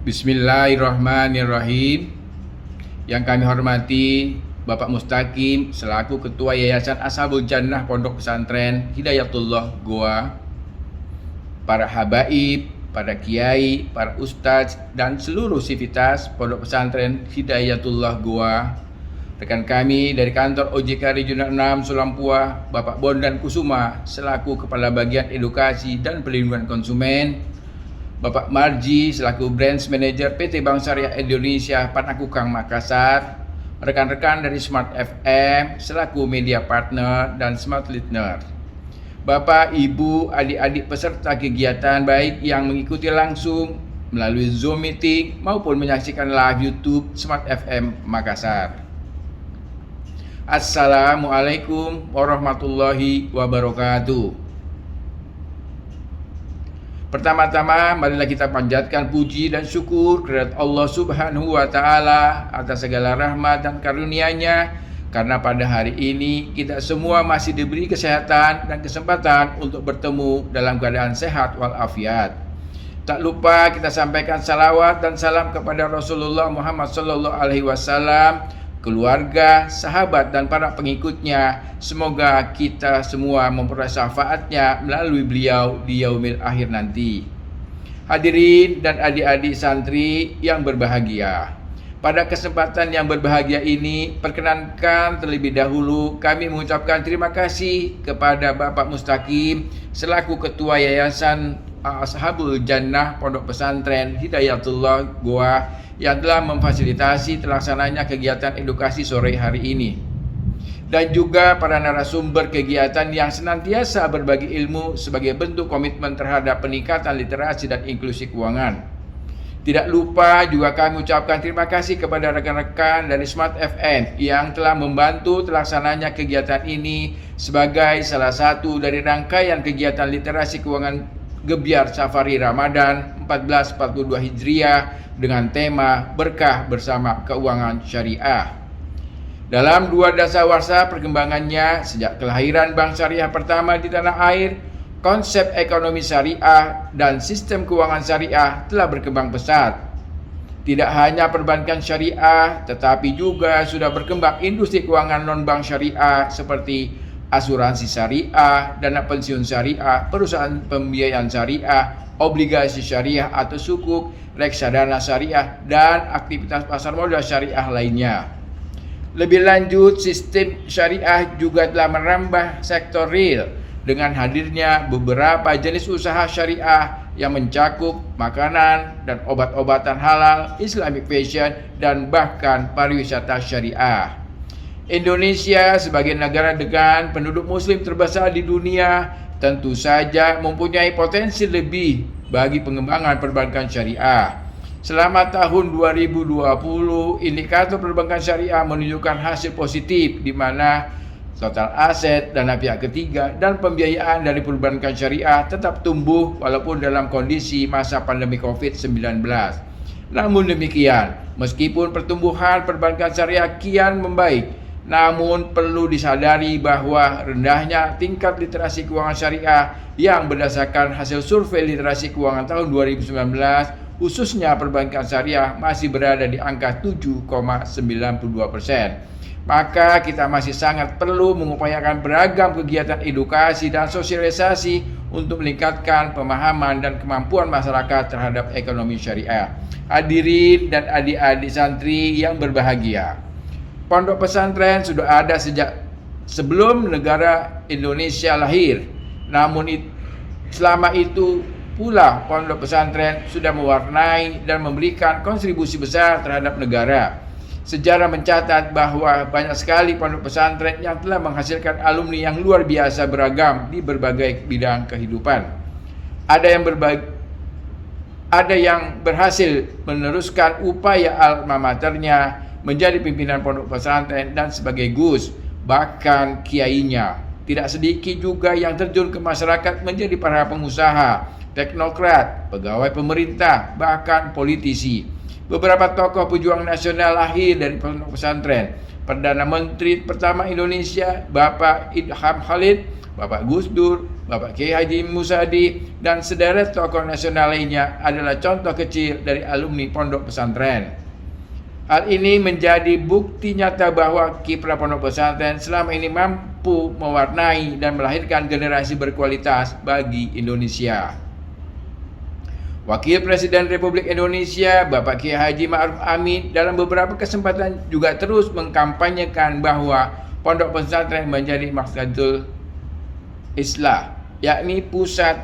Bismillahirrahmanirrahim. Yang kami hormati Bapak Mustaqim selaku Ketua Yayasan Ashabul Jannah Pondok Pesantren Hidayatullah Goa, para habaib, para kiai, para ustadz, dan seluruh sivitas Pondok Pesantren Hidayatullah Goa, rekan kami dari kantor OJK Regional 6 Sulampua, Bapak Bondan Kusuma selaku Kepala Bagian Edukasi dan Perlindungan Konsumen, Bapak Marji selaku Branch Manager PT Bank Syariah Indonesia Panakukang Makassar, rekan-rekan dari Smart FM selaku media partner dan Smart Listener, Bapak, Ibu, adik-adik peserta kegiatan baik yang mengikuti langsung melalui Zoom meeting maupun menyaksikan live YouTube Smart FM Makassar. Assalamualaikum warahmatullahi wabarakatuh. Pertama-tama, marilah kita panjatkan puji dan syukur kehadirat Allah Subhanahu wa Ta'ala atas segala rahmat dan karunia-Nya, karena pada hari ini kita semua masih diberi kesehatan dan kesempatan untuk bertemu dalam keadaan sehat walafiat. Tak lupa kita sampaikan salawat dan salam kepada Rasulullah Muhammad SAW, keluarga, sahabat, dan para pengikutnya. Semoga kita semua memperoleh syafaatnya melalui beliau di yaumil akhir nanti. Hadirin dan adik-adik santri yang berbahagia, pada kesempatan yang berbahagia ini, perkenankan terlebih dahulu kami mengucapkan terima kasih kepada Bapak Mustaqim selaku Ketua Yayasan Ashabul Jannah Pondok Pesantren Hidayatullah Goa yang telah memfasilitasi terlaksananya kegiatan edukasi sore hari ini, dan juga para narasumber kegiatan yang senantiasa berbagi ilmu sebagai bentuk komitmen terhadap peningkatan literasi dan inklusi keuangan. Tidak lupa juga kami ucapkan terima kasih kepada rekan-rekan dari Smart FM yang telah membantu terlaksananya kegiatan ini sebagai salah satu dari rangkaian kegiatan literasi keuangan Gebyar Safari Ramadan 1442 Hijriah dengan tema Berkah Bersama Keuangan Syariah. Dalam 2 dasawarsa perkembangannya sejak kelahiran Bank Syariah pertama di tanah air, konsep ekonomi syariah dan sistem keuangan syariah telah berkembang pesat. Tidak hanya perbankan syariah, tetapi juga sudah berkembang industri keuangan non-bank syariah seperti asuransi syariah, dana pensiun syariah, perusahaan pembiayaan syariah, obligasi syariah atau sukuk, reksadana syariah, dan aktivitas pasar modal syariah lainnya. Lebih lanjut, sistem syariah juga telah merambah sektor real dengan hadirnya beberapa jenis usaha syariah yang mencakup makanan dan obat-obatan halal, Islamic fashion, dan bahkan pariwisata syariah. Indonesia sebagai negara dengan penduduk muslim terbesar di dunia tentu saja mempunyai potensi lebih bagi pengembangan perbankan syariah. Selama tahun 2020, indikator perbankan syariah menunjukkan hasil positif di mana total aset, dana pihak ketiga, dan pembiayaan dari perbankan syariah tetap tumbuh walaupun dalam kondisi masa pandemi COVID-19. Namun demikian, meskipun pertumbuhan perbankan syariah kian membaik, namun perlu disadari bahwa rendahnya tingkat literasi keuangan syariah yang berdasarkan hasil survei literasi keuangan tahun 2019, khususnya perbankan syariah, masih berada di angka 7,92%. Maka kita masih sangat perlu mengupayakan beragam kegiatan edukasi dan sosialisasi untuk meningkatkan pemahaman dan kemampuan masyarakat terhadap ekonomi syariah. Hadirin dan adik-adik santri yang berbahagia, Pondok pesantren sudah ada sejak sebelum negara Indonesia lahir. Namun selama itu pula pondok pesantren sudah mewarnai dan memberikan kontribusi besar terhadap negara. Sejarah mencatat bahwa banyak sekali pondok pesantren yang telah menghasilkan alumni yang luar biasa beragam di berbagai bidang kehidupan. Ada yang berhasil meneruskan upaya alma maternya menjadi pimpinan pondok pesantren dan sebagai gus, bahkan kiainya. Tidak sedikit juga yang terjun ke masyarakat menjadi para pengusaha, teknokrat, pegawai pemerintah, bahkan politisi. Beberapa tokoh pejuang nasional lahir dari pondok pesantren. Perdana Menteri pertama Indonesia, Bapak Idham Khalid, Bapak Gus Dur, Bapak Kiai Haji Musadi, dan sederet tokoh nasional lainnya adalah contoh kecil dari alumni pondok pesantren. Hal ini menjadi bukti nyata bahwa kiprah pondok pesantren selama ini mampu mewarnai dan melahirkan generasi berkualitas bagi Indonesia. Wakil Presiden Republik Indonesia, Bapak Kiai Haji Ma'ruf Amin, dalam beberapa kesempatan juga terus mengkampanyekan bahwa pondok pesantren menjadi Masjidul Islah, yakni pusat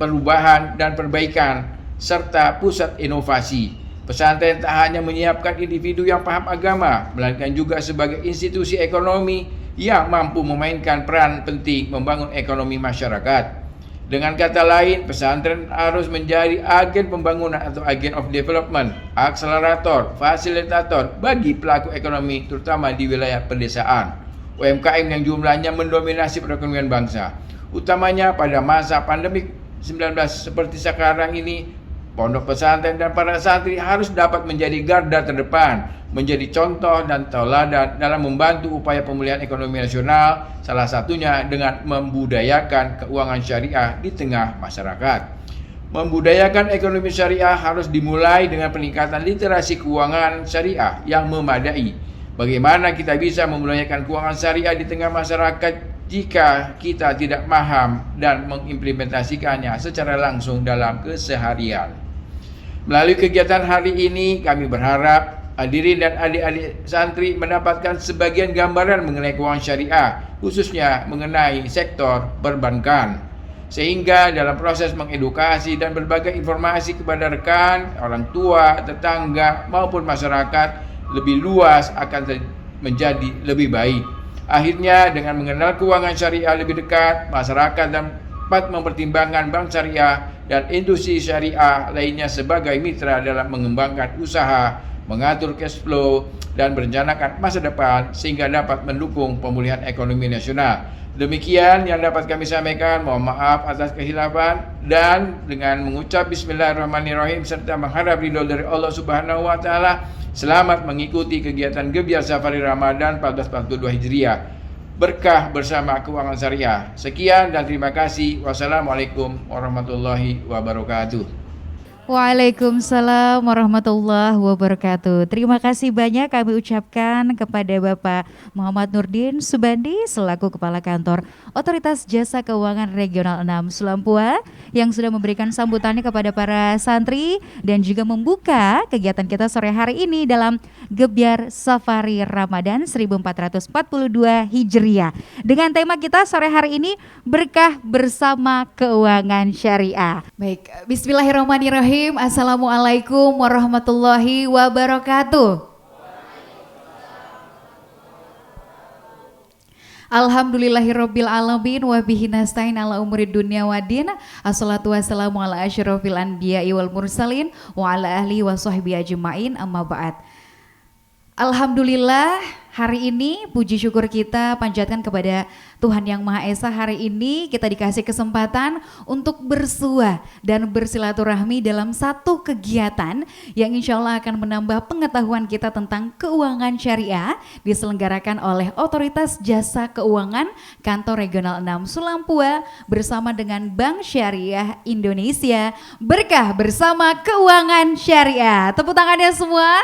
perubahan dan perbaikan serta pusat inovasi. Pesantren tak hanya menyiapkan individu yang paham agama, melainkan juga sebagai institusi ekonomi yang mampu memainkan peran penting membangun ekonomi masyarakat. Dengan kata lain, pesantren harus menjadi agen pembangunan atau agen of development, akselerator, fasilitator bagi pelaku ekonomi terutama di wilayah pedesaan. UMKM yang jumlahnya mendominasi perekonomian bangsa, utamanya pada masa pandemi 19 seperti sekarang ini. Pondok pesantren dan para santri harus dapat menjadi garda terdepan, menjadi contoh dan tauladan dalam membantu upaya pemulihan ekonomi nasional, salah satunya dengan membudayakan keuangan syariah di tengah masyarakat. Membudayakan ekonomi syariah harus dimulai dengan peningkatan literasi keuangan syariah yang memadai. Bagaimana kita bisa membudayakan keuangan syariah di tengah masyarakat jika kita tidak paham dan mengimplementasikannya secara langsung dalam keseharian? Melalui kegiatan hari ini, kami berharap hadirin dan adik-adik santri mendapatkan sebagian gambaran mengenai keuangan syariah, khususnya mengenai sektor perbankan. Sehingga dalam proses mengedukasi dan berbagai informasi kepada rekan, orang tua, tetangga, maupun masyarakat lebih luas akan menjadi lebih baik. Akhirnya dengan mengenal keuangan syariah lebih dekat, masyarakat dapat mempertimbangkan bank syariah dan industri syariah lainnya sebagai mitra dalam mengembangkan usaha, mengatur cash flow, dan merencanakan masa depan sehingga dapat mendukung pemulihan ekonomi nasional. Demikian yang dapat kami sampaikan. Mohon maaf atas kehilafan, dan dengan mengucap Bismillahirrahmanirrahim serta mengharap ridho dari Allah Subhanahu wa taala, selamat mengikuti kegiatan Gebyar Safari Ramadan 1442 Hijriah. Berkah bersama keuangan syariah. Sekian dan terima kasih. Wassalamualaikum warahmatullahi wabarakatuh. Waalaikumsalam warahmatullahi wabarakatuh. Terima kasih banyak kami ucapkan kepada Bapak Muhammad Nurdin Subandi selaku Kepala Kantor Otoritas Jasa Keuangan Regional 6 Sulampua yang sudah memberikan sambutannya kepada para santri dan juga membuka kegiatan kita sore hari ini dalam Gebyar Safari Ramadan 1442 Hijriah. Dengan tema kita sore hari ini, berkah bersama keuangan syariah. Baik, bismillahirrahmanirrahim. Assalamualaikum warahmatullahi wabarakatuh. Alhamdulillahirabbil alamin wa bihi nasta'in ala umuri dunya waddin. Assalatu wassalamu ala asyrofil anbiya'i wal mursalin wa ala ahli wa sahbihi ajma'in, amma ba'd. Alhamdulillah, hari ini puji syukur kita panjatkan kepada Tuhan Yang Maha Esa. Hari ini kita dikasih kesempatan untuk bersua dan bersilaturahmi dalam satu kegiatan yang insya Allah akan menambah pengetahuan kita tentang keuangan syariah, diselenggarakan oleh Otoritas Jasa Keuangan Kantor Regional 6 Sulampua bersama dengan Bank Syariah Indonesia. Berkah bersama keuangan syariah. Tepuk tangannya semua.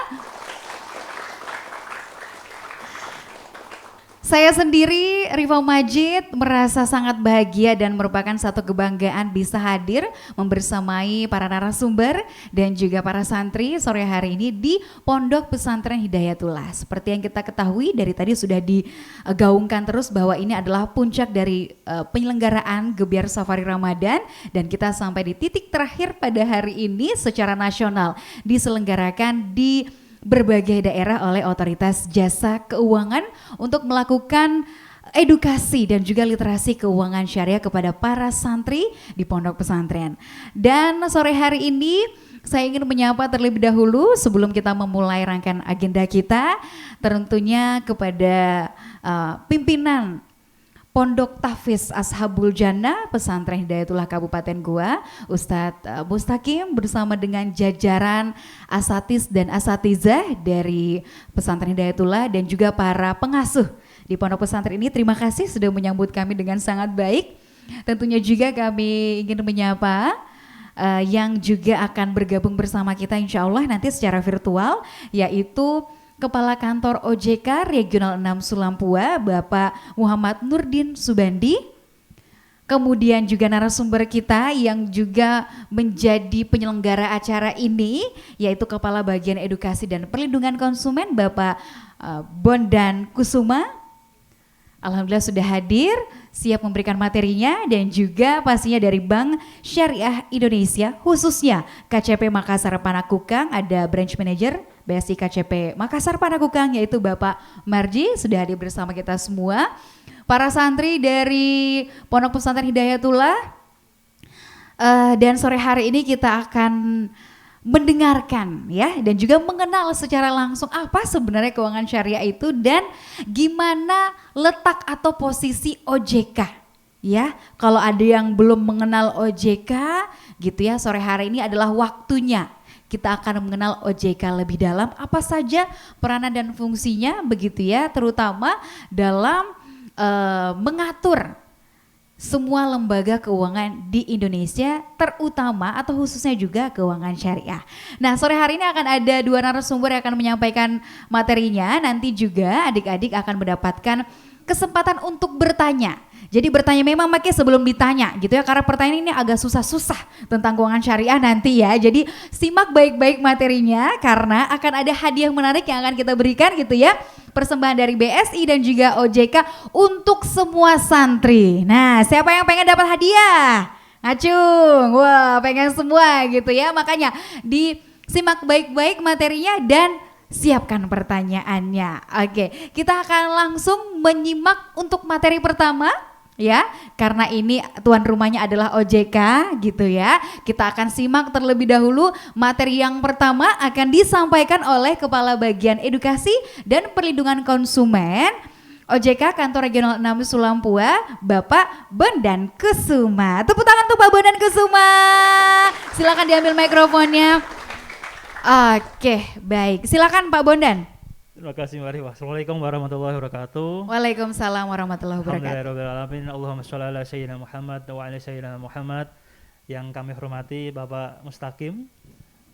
Saya sendiri, Rifa Majid, merasa sangat bahagia dan merupakan satu kebanggaan bisa hadir membersamai para narasumber dan juga para santri sore hari ini di Pondok Pesantren Hidayatullah. Seperti yang kita ketahui dari tadi sudah digaungkan terus bahwa ini adalah puncak dari penyelenggaraan Gebyar Safari Ramadan, dan kita sampai di titik terakhir pada hari ini secara nasional diselenggarakan di berbagai daerah oleh Otoritas Jasa Keuangan untuk melakukan edukasi dan juga literasi keuangan syariah kepada para santri di pondok pesantren. Dan sore hari ini saya ingin menyapa terlebih dahulu sebelum kita memulai rangkaian agenda kita, tentunya kepada pimpinan Pondok Tahfiz Ashabul Jannah Pesantren Hidayatullah Kabupaten Goa, Ustadz Mustaqim bersama dengan jajaran asatiz dan asatizah dari Pesantren Hidayatullah dan juga para pengasuh di Pondok Pesantren ini. Terima kasih sudah menyambut kami dengan sangat baik. Tentunya juga kami ingin menyapa yang juga akan bergabung bersama kita insya Allah nanti secara virtual, yaitu Kepala Kantor OJK Regional 6 Sulampua, Bapak Muhammad Nurdin Subandi. Kemudian juga narasumber kita yang juga menjadi penyelenggara acara ini, yaitu Kepala Bagian Edukasi dan Perlindungan Konsumen, Bapak Bondan Kusuma. Alhamdulillah sudah hadir, siap memberikan materinya, dan juga pastinya dari Bank Syariah Indonesia, khususnya KCP Makassar Panakukang, ada Branch Manager BSI KCP Makassar Panakukang, yaitu Bapak Marji, sudah hadir bersama kita semua. Para santri dari Pondok Pesantren Hidayatullah, dan sore hari ini kita akan mendengarkan ya, dan juga mengenal secara langsung apa sebenarnya keuangan syariah itu dan gimana letak atau posisi OJK ya. Kalau ada yang belum mengenal OJK gitu ya, sore hari ini adalah waktunya kita akan mengenal OJK lebih dalam, apa saja peranan dan fungsinya begitu ya, terutama dalam mengatur semua lembaga keuangan di Indonesia, terutama atau khususnya juga keuangan syariah. Nah, sore hari ini akan ada dua narasumber yang akan menyampaikan materinya. Nanti juga adik-adik akan mendapatkan kesempatan untuk bertanya. Jadi bertanya memang makanya sebelum ditanya gitu ya, karena pertanyaan ini agak susah-susah tentang keuangan syariah nanti ya. Jadi simak baik-baik materinya karena akan ada hadiah menarik yang akan kita berikan gitu ya. Persembahan dari BSI dan juga OJK untuk semua santri. Nah, siapa yang pengen dapat hadiah? Ngacung, wah pengen semua gitu ya. Makanya disimak baik-baik materinya dan siapkan pertanyaannya. Oke, kita akan langsung menyimak untuk materi pertama ya, karena ini tuan rumahnya adalah OJK gitu ya. Kita akan simak terlebih dahulu. Materi yang pertama akan disampaikan oleh Kepala Bagian Edukasi dan Perlindungan Konsumen OJK Kantor Regional 6 Sulampua, Bapak Bondan Kusuma. Tepuk tangan untuk Pak Bondan Kusuma. Silakan diambil mikrofonnya. Oke, baik. Silakan Pak Bondan. Terima kasih Mbak Rifah. Assalamualaikum warahmatullahi wabarakatuh. Waalaikumsalam warahmatullahi wabarakatuh. Alhamdulillahirrahmanirrahim. Allahumma sholli ala sayyidina Muhammad wa ala sayyidina Muhammad. Yang kami hormati Bapak Mustaqim,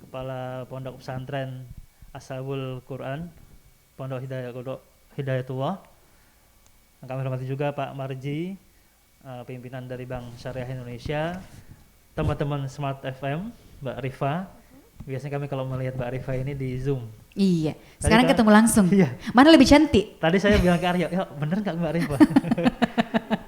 Kepala Pondok Pesantren Ashabul Quran, Pondok Hidayatullah. Yang kami hormati juga Pak Marji, pimpinan dari Bank Syariah Indonesia, teman-teman Smart FM, Mbak Rifah. Biasanya kami kalau melihat Mbak Rifah ini di Zoom. Iya, sekarang kan, ketemu langsung. Iya. Mana lebih cantik? Tadi saya bilang ke Arya, ya bener nggak Mbak Rifah?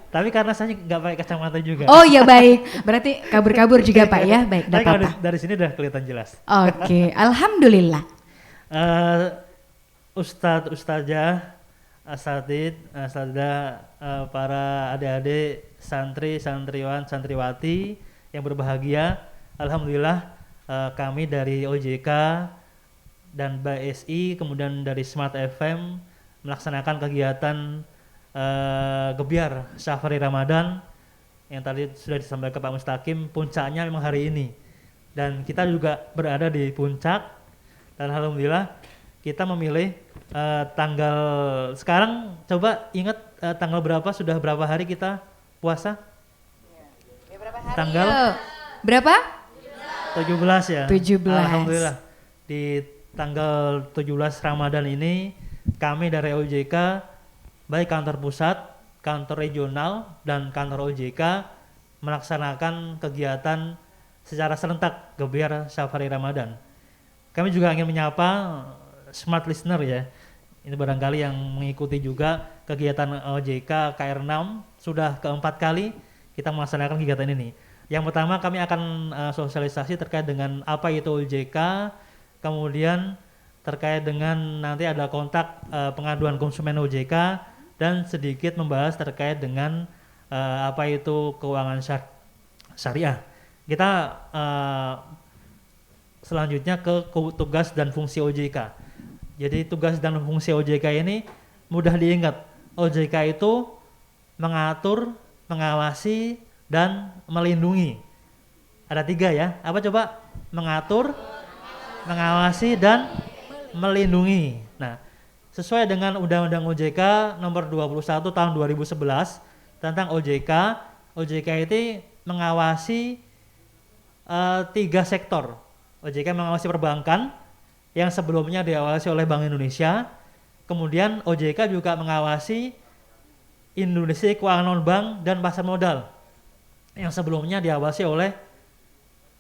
Tapi karena saya nggak pakai kacamata juga. Oh iya baik, berarti kabur-kabur juga Pak ya, baik, Tapi tidak kalau apa-apa. dari sini udah kelihatan jelas. Oke, alhamdulillah. Ustadz, Ustazah, asatid, asatidah, para adik-adik, santri, santriwan, santriwati yang berbahagia. Alhamdulillah kami dari OJK dan BSI, kemudian dari Smart FM melaksanakan kegiatan Gebiar Safari Ramadan yang tadi sudah disampaikan Pak Mustaqim. Puncaknya memang hari ini dan kita juga berada di puncak, dan alhamdulillah kita memilih tanggal sekarang. Coba ingat tanggal berapa, sudah berapa hari kita puasa? Berapa hari? Tanggal berapa? 17 ya. 17. Alhamdulillah di tanggal 17 Ramadan ini kami dari OJK, baik kantor pusat, kantor regional, dan kantor OJK melaksanakan kegiatan secara serentak Gebiar Safari Ramadan. Kami juga ingin menyapa smart listener ya. Ini barangkali yang mengikuti juga kegiatan OJK KR6, sudah keempat kali kita melaksanakan kegiatan ini. Yang pertama kami akan sosialisasi terkait dengan apa itu OJK, kemudian terkait dengan nanti ada kontak pengaduan konsumen OJK, dan sedikit membahas terkait dengan apa itu keuangan syariah. Kita selanjutnya ke tugas dan fungsi OJK. Jadi tugas dan fungsi OJK ini mudah diingat. OJK itu mengatur, mengawasi, dan melindungi. Ada 3 ya. Apa coba? Mengatur, mengawasi, dan melindungi. Nah, sesuai dengan Undang-Undang OJK nomor 21 tahun 2011 tentang OJK. OJK itu mengawasi 3 sektor. OJK mengawasi perbankan yang sebelumnya diawasi oleh Bank Indonesia. Kemudian OJK juga mengawasi Indonesia Keuangan Non-Bank dan Pasar Modal yang sebelumnya diawasi oleh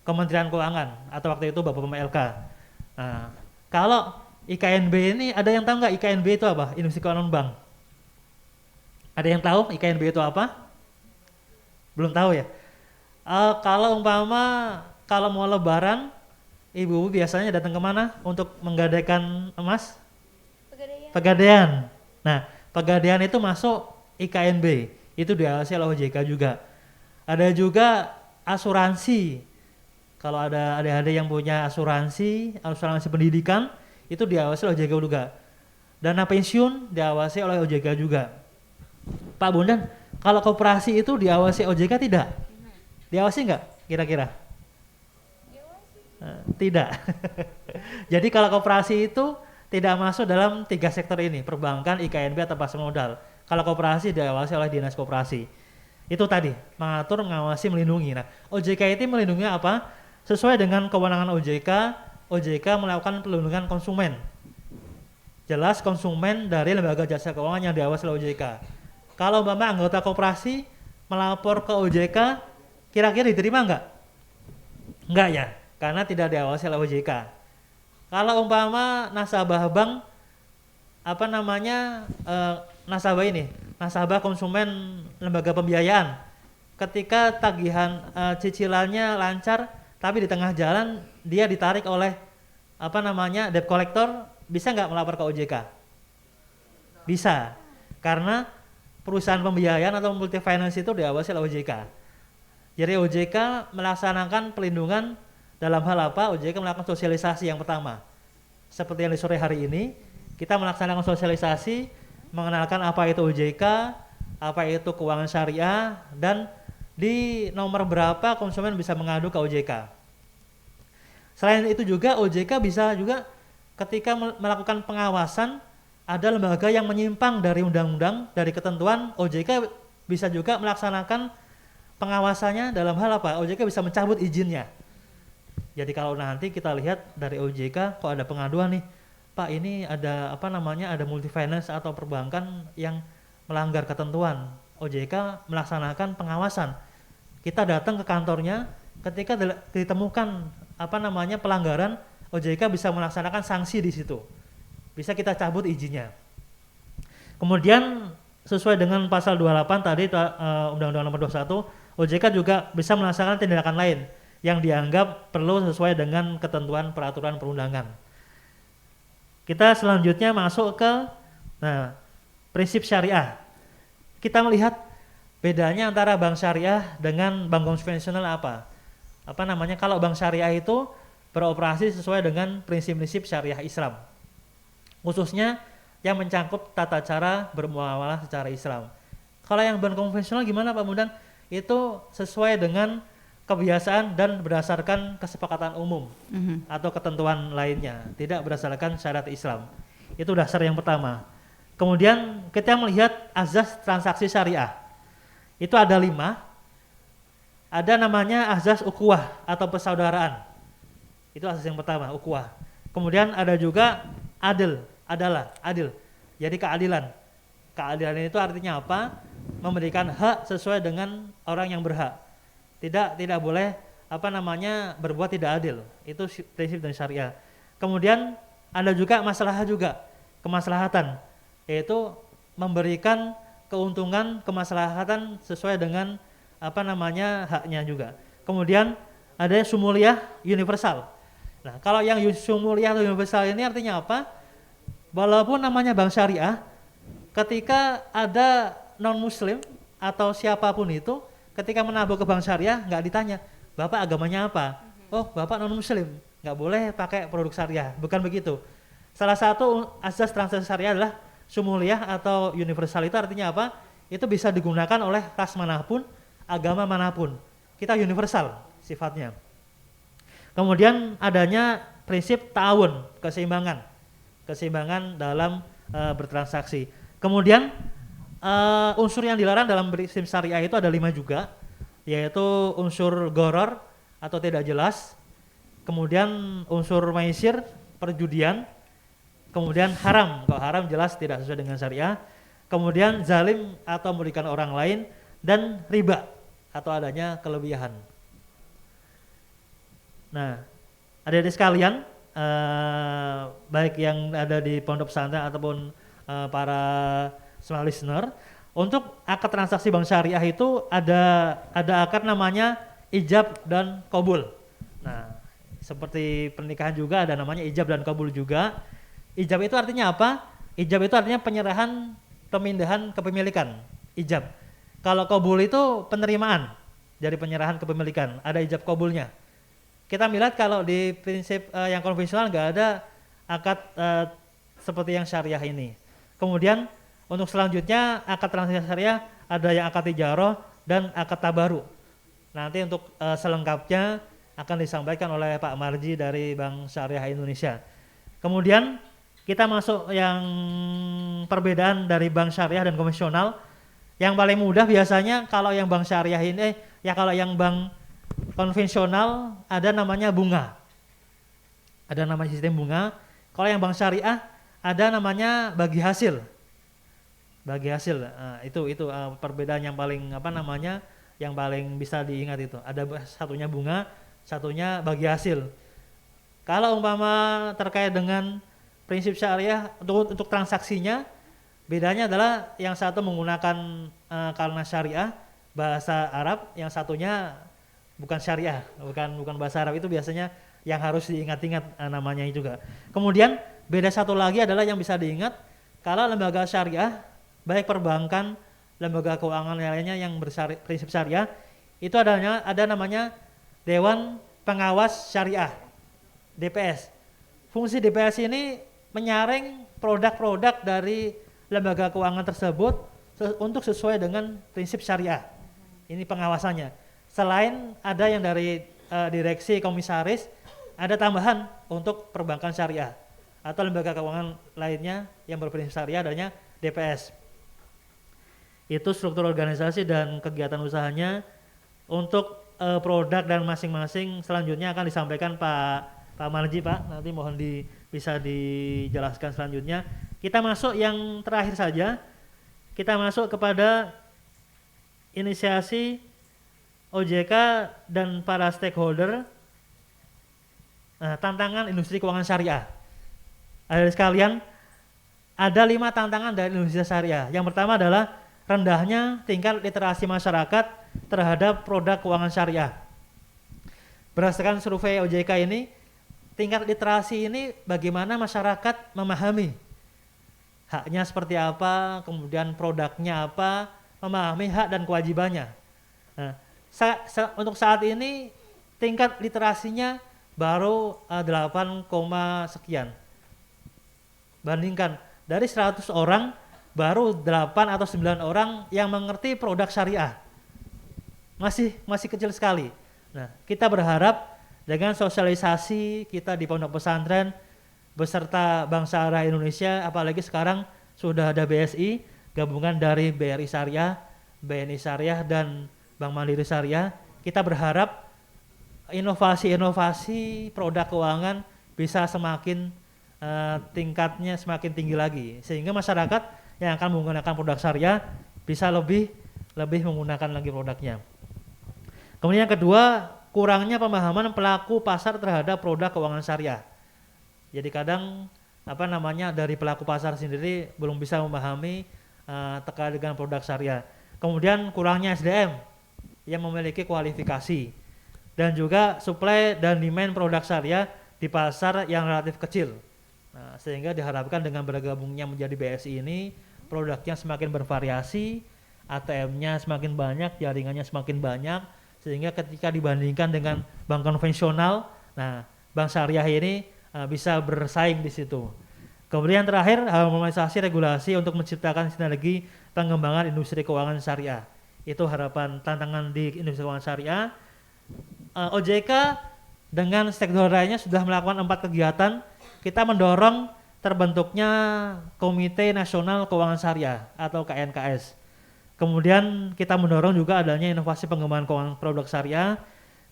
Kementerian Keuangan atau waktu itu Bapak PMLK. Nah, kalau IKNB ini ada yang tahu nggak IKNB itu apa? Indonesia Keuangan Non-Bank. Ada yang tahu IKNB itu apa? Belum tahu ya? Kalau mau lebaran, ibu biasanya datang kemana untuk menggadaikan emas? Pegadaian. Nah, Pegadaian itu masuk IKNB, itu diawasi oleh OJK juga. Ada juga asuransi. Kalau ada adik-adik yang punya asuransi pendidikan, itu diawasi oleh OJK juga. Dana pensiun diawasi oleh OJK juga. Pak Bondan, kalau koperasi itu diawasi OJK tidak? Diawasi nggak kira-kira? Tidak. Jadi kalau koperasi itu tidak masuk dalam 3 sektor ini, perbankan, IKNB atau pasar modal. Kalau koperasi diawasi oleh Dinas Koperasi. Itu tadi, mengatur, mengawasi, melindungi. Nah, OJK itu melindungi apa? Sesuai dengan kewenangan OJK, OJK melakukan pelindungan konsumen. Jelas konsumen dari lembaga jasa keuangan yang diawasi oleh OJK. Kalau Bapak anggota koperasi melapor ke OJK, kira-kira diterima enggak? Enggak ya, karena tidak diawasi oleh OJK. Kalau umpama nasabah bank, nasabah konsumen lembaga pembiayaan, ketika tagihan cicilannya lancar, tapi di tengah jalan dia ditarik oleh debt collector, bisa nggak melapor ke OJK? Bisa, karena perusahaan pembiayaan atau multi finance itu diawasi oleh OJK. Jadi OJK melaksanakan pelindungan dalam hal apa? OJK melakukan sosialisasi yang pertama. Seperti yang di sore hari ini, kita melaksanakan sosialisasi, mengenalkan apa itu OJK, apa itu keuangan syariah, dan di nomor berapa konsumen bisa mengadu ke OJK. Selain itu juga OJK bisa juga ketika melakukan pengawasan, ada lembaga yang menyimpang dari undang-undang, dari ketentuan, OJK bisa juga melaksanakan pengawasannya dalam hal apa? OJK bisa mencabut izinnya. Jadi kalau nanti kita lihat dari OJK kok ada pengaduan nih, Pak ini ada ada multi finance atau perbankan yang melanggar ketentuan. OJK melaksanakan pengawasan. Kita datang ke kantornya, ketika ditemukan pelanggaran, OJK bisa melaksanakan sanksi di situ. Bisa kita cabut izinnya. Kemudian sesuai dengan pasal 28 tadi Undang-Undang Nomor 21, OJK juga bisa melaksanakan tindakan lain yang dianggap perlu sesuai dengan ketentuan peraturan perundangan. Kita selanjutnya masuk ke prinsip syariah. Kita melihat bedanya antara bank syariah dengan bank konvensional apa? Kalau bank syariah itu beroperasi sesuai dengan prinsip-prinsip syariah Islam, khususnya yang mencangkup tata cara bermuamalah secara Islam. Kalau yang bank konvensional gimana Pak Mudan? Itu sesuai dengan kebiasaan dan berdasarkan kesepakatan umum atau ketentuan lainnya, tidak berdasarkan syariat Islam. Itu dasar yang pertama. Kemudian kita melihat azas transaksi syariah. Itu ada 5. Ada namanya azas ukhuwah atau persaudaraan. Itu azas yang pertama, ukhuwah. Kemudian ada juga adil. Jadi keadilan. Keadilan itu artinya apa? Memberikan hak sesuai dengan orang yang berhak. Tidak boleh berbuat tidak adil. Itu prinsip dari syariah. Kemudian ada juga kemaslahatan, yaitu memberikan keuntungan, kemaslahatan sesuai dengan haknya juga. Kemudian ada sumuliyah universal. Nah, kalau yang sumuliyah universal ini artinya apa? Walaupun namanya bank syariah, ketika ada non-muslim atau siapapun itu, ketika menabung ke bank syariah nggak ditanya, Bapak agamanya apa? Oh, Bapak non-muslim, nggak boleh pakai produk syariah. Bukan begitu. Salah satu asas transaksi syariah adalah sumuliyah atau universal. Itu artinya apa? Itu bisa digunakan oleh ras manapun, agama manapun. Kita universal sifatnya. Kemudian adanya prinsip ta'awun, keseimbangan dalam bertransaksi. Kemudian unsur yang dilarang dalam prinsip syariah itu ada 5 juga, yaitu unsur gharar atau tidak jelas, kemudian unsur maisir, perjudian, kemudian haram, kalau haram jelas tidak sesuai dengan syariah, kemudian zalim atau merugikan orang lain, dan riba atau adanya kelebihan. Nah, adik-adik sekalian, baik yang ada di pondok pesantren ataupun para smart listener, untuk akad transaksi bank syariah itu ada akad namanya ijab dan qabul. Nah, seperti pernikahan juga ada namanya ijab dan qabul juga. Ijab itu artinya apa? Ijab itu artinya penyerahan pemindahan kepemilikan. Ijab. Kalau qabul itu penerimaan dari penyerahan kepemilikan. Ada ijab qabulnya. Kita melihat kalau di prinsip yang konvensional nggak ada akad seperti yang syariah ini. Kemudian untuk selanjutnya akad transaksi syariah ada yang akad tijarah dan akad tabaru. Nanti untuk selengkapnya akan disampaikan oleh Pak Marji dari Bank Syariah Indonesia. Kemudian kita masuk yang perbedaan dari bank syariah dan konvensional. Yang paling mudah biasanya kalau yang bank syariah ini, kalau yang bank konvensional ada namanya bunga. Ada namanya sistem bunga. Kalau yang bank syariah ada namanya bagi hasil. Bagi hasil. Nah, itu perbedaan yang paling yang paling bisa diingat itu. Ada satunya bunga, satunya bagi hasil. Kalau umpama terkait dengan prinsip syariah untuk transaksinya, bedanya adalah yang satu menggunakan kalima syariah bahasa Arab, yang satunya bukan syariah, bukan bahasa Arab. Itu biasanya yang harus diingat-ingat namanya juga. Kemudian beda satu lagi adalah yang bisa diingat, kalau lembaga syariah, baik perbankan, lembaga keuangan lainnya yang berprinsip syariah, itu ada namanya Dewan Pengawas Syariah, DPS. Fungsi DPS ini menyaring produk-produk dari lembaga keuangan tersebut untuk sesuai dengan prinsip syariah. Ini pengawasannya. Selain ada yang dari direksi komisaris, ada tambahan untuk perbankan syariah atau lembaga keuangan lainnya yang berprinsip syariah adanya DPS. Itu struktur organisasi dan kegiatan usahanya. Untuk produk dan masing-masing selanjutnya akan disampaikan Pak Marji, Pak. Nanti mohon bisa dijelaskan selanjutnya. Kita masuk yang terakhir saja. Kita masuk kepada inisiasi OJK dan para stakeholder. Tantangan industri keuangan syariah. Adik sekalian, ada 5 tantangan dari industri syariah. Yang pertama adalah rendahnya tingkat literasi masyarakat terhadap produk keuangan syariah. Berdasarkan survei OJK ini, tingkat literasi ini bagaimana masyarakat memahami haknya seperti apa, kemudian produknya apa, memahami hak dan kewajibannya. Nah, untuk saat ini tingkat literasinya baru 8, sekian. Bandingkan dari 100 orang baru 8 atau 9 orang yang mengerti produk syariah. Masih kecil sekali. Nah, kita berharap dengan sosialisasi kita di pondok pesantren beserta Bank Syariah Indonesia, apalagi sekarang sudah ada BSI, gabungan dari BRI Syariah, BNI Syariah dan Bank Mandiri Syariah, kita berharap inovasi-inovasi produk keuangan bisa semakin tingkatnya semakin tinggi lagi, sehingga masyarakat yang akan menggunakan produk syariah bisa lebih menggunakan lagi produknya. Kemudian yang kedua, kurangnya pemahaman pelaku pasar terhadap produk keuangan syariah. Jadi kadang dari pelaku pasar sendiri belum bisa memahami terkait dengan produk syariah. Kemudian kurangnya SDM yang memiliki kualifikasi dan juga supply dan demand produk syariah di pasar yang relatif kecil. Nah, sehingga diharapkan dengan bergabungnya menjadi BSI ini, produknya semakin bervariasi, ATM-nya semakin banyak, jaringannya semakin banyak, sehingga ketika dibandingkan dengan bank konvensional, nah bank syariah ini bisa bersaing di situ. Kemudian terakhir, harmonisasi regulasi untuk menciptakan sinergi pengembangan industri keuangan syariah. Itu harapan tantangan di industri keuangan syariah. OJK dengan stakeholder lainnya sudah melakukan 4 kegiatan. Kita mendorong terbentuknya Komite Nasional Keuangan Syariah atau KNKS. Kemudian kita mendorong juga adanya inovasi pengembangan keuangan produk syariah,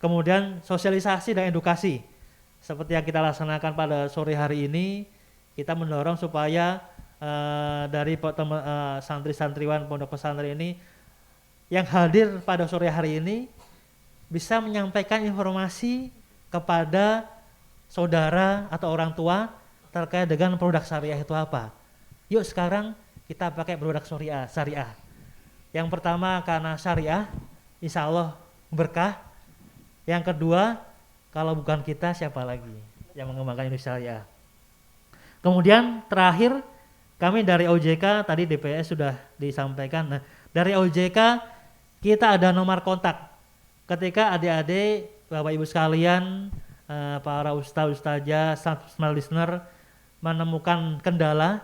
kemudian sosialisasi dan edukasi. Seperti yang kita laksanakan pada sore hari ini, kita mendorong supaya dari santri-santriwan pondok pesantren ini yang hadir pada sore hari ini bisa menyampaikan informasi kepada saudara atau orang tua terkait dengan produk syariah itu apa. Yuk sekarang kita pakai produk syariah. Yang pertama karena syariah, insya Allah berkah. Yang kedua, kalau bukan kita siapa lagi yang mengembangkan industri syariah. Kemudian terakhir, kami dari OJK tadi DPS sudah disampaikan. Nah, dari OJK kita ada nomor kontak. Ketika adik-adik, Bapak Ibu sekalian, para ustazah, smart listener menemukan kendala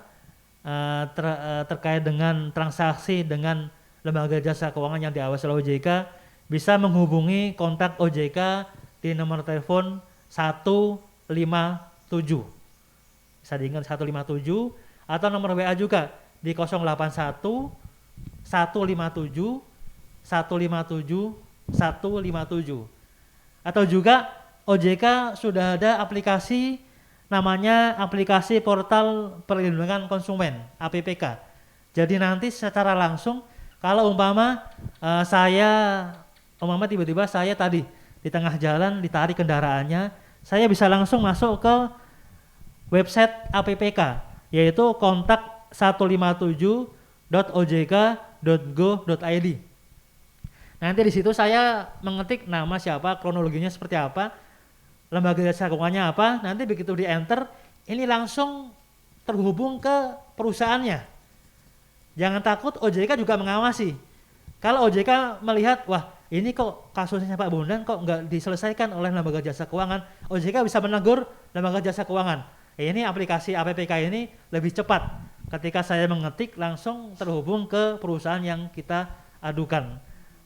terkait dengan transaksi dengan lembaga jasa keuangan yang diawasi oleh OJK, bisa menghubungi kontak OJK di nomor telepon 157. Bisa diingat 157 atau nomor WA juga di 081 157 157 157. Atau juga OJK sudah ada aplikasi namanya aplikasi Portal Perlindungan Konsumen APPK. Jadi nanti secara langsung kalau tiba-tiba saya tadi di tengah jalan ditarik kendaraannya, saya bisa langsung masuk ke website APPK, yaitu kontak 157.ojk.go.id. Nanti di situ saya mengetik nama siapa, kronologinya seperti apa, lembaga jasa keuangannya apa, nanti begitu di enter, ini langsung terhubung ke perusahaannya. Jangan takut, OJK juga mengawasi. Kalau OJK melihat, wah ini kok kasusnya Pak Bondan kok nggak diselesaikan oleh lembaga jasa keuangan, OJK bisa menegur lembaga jasa keuangan. Ini aplikasi APPK ini lebih cepat. Ketika saya mengetik langsung terhubung ke perusahaan yang kita adukan.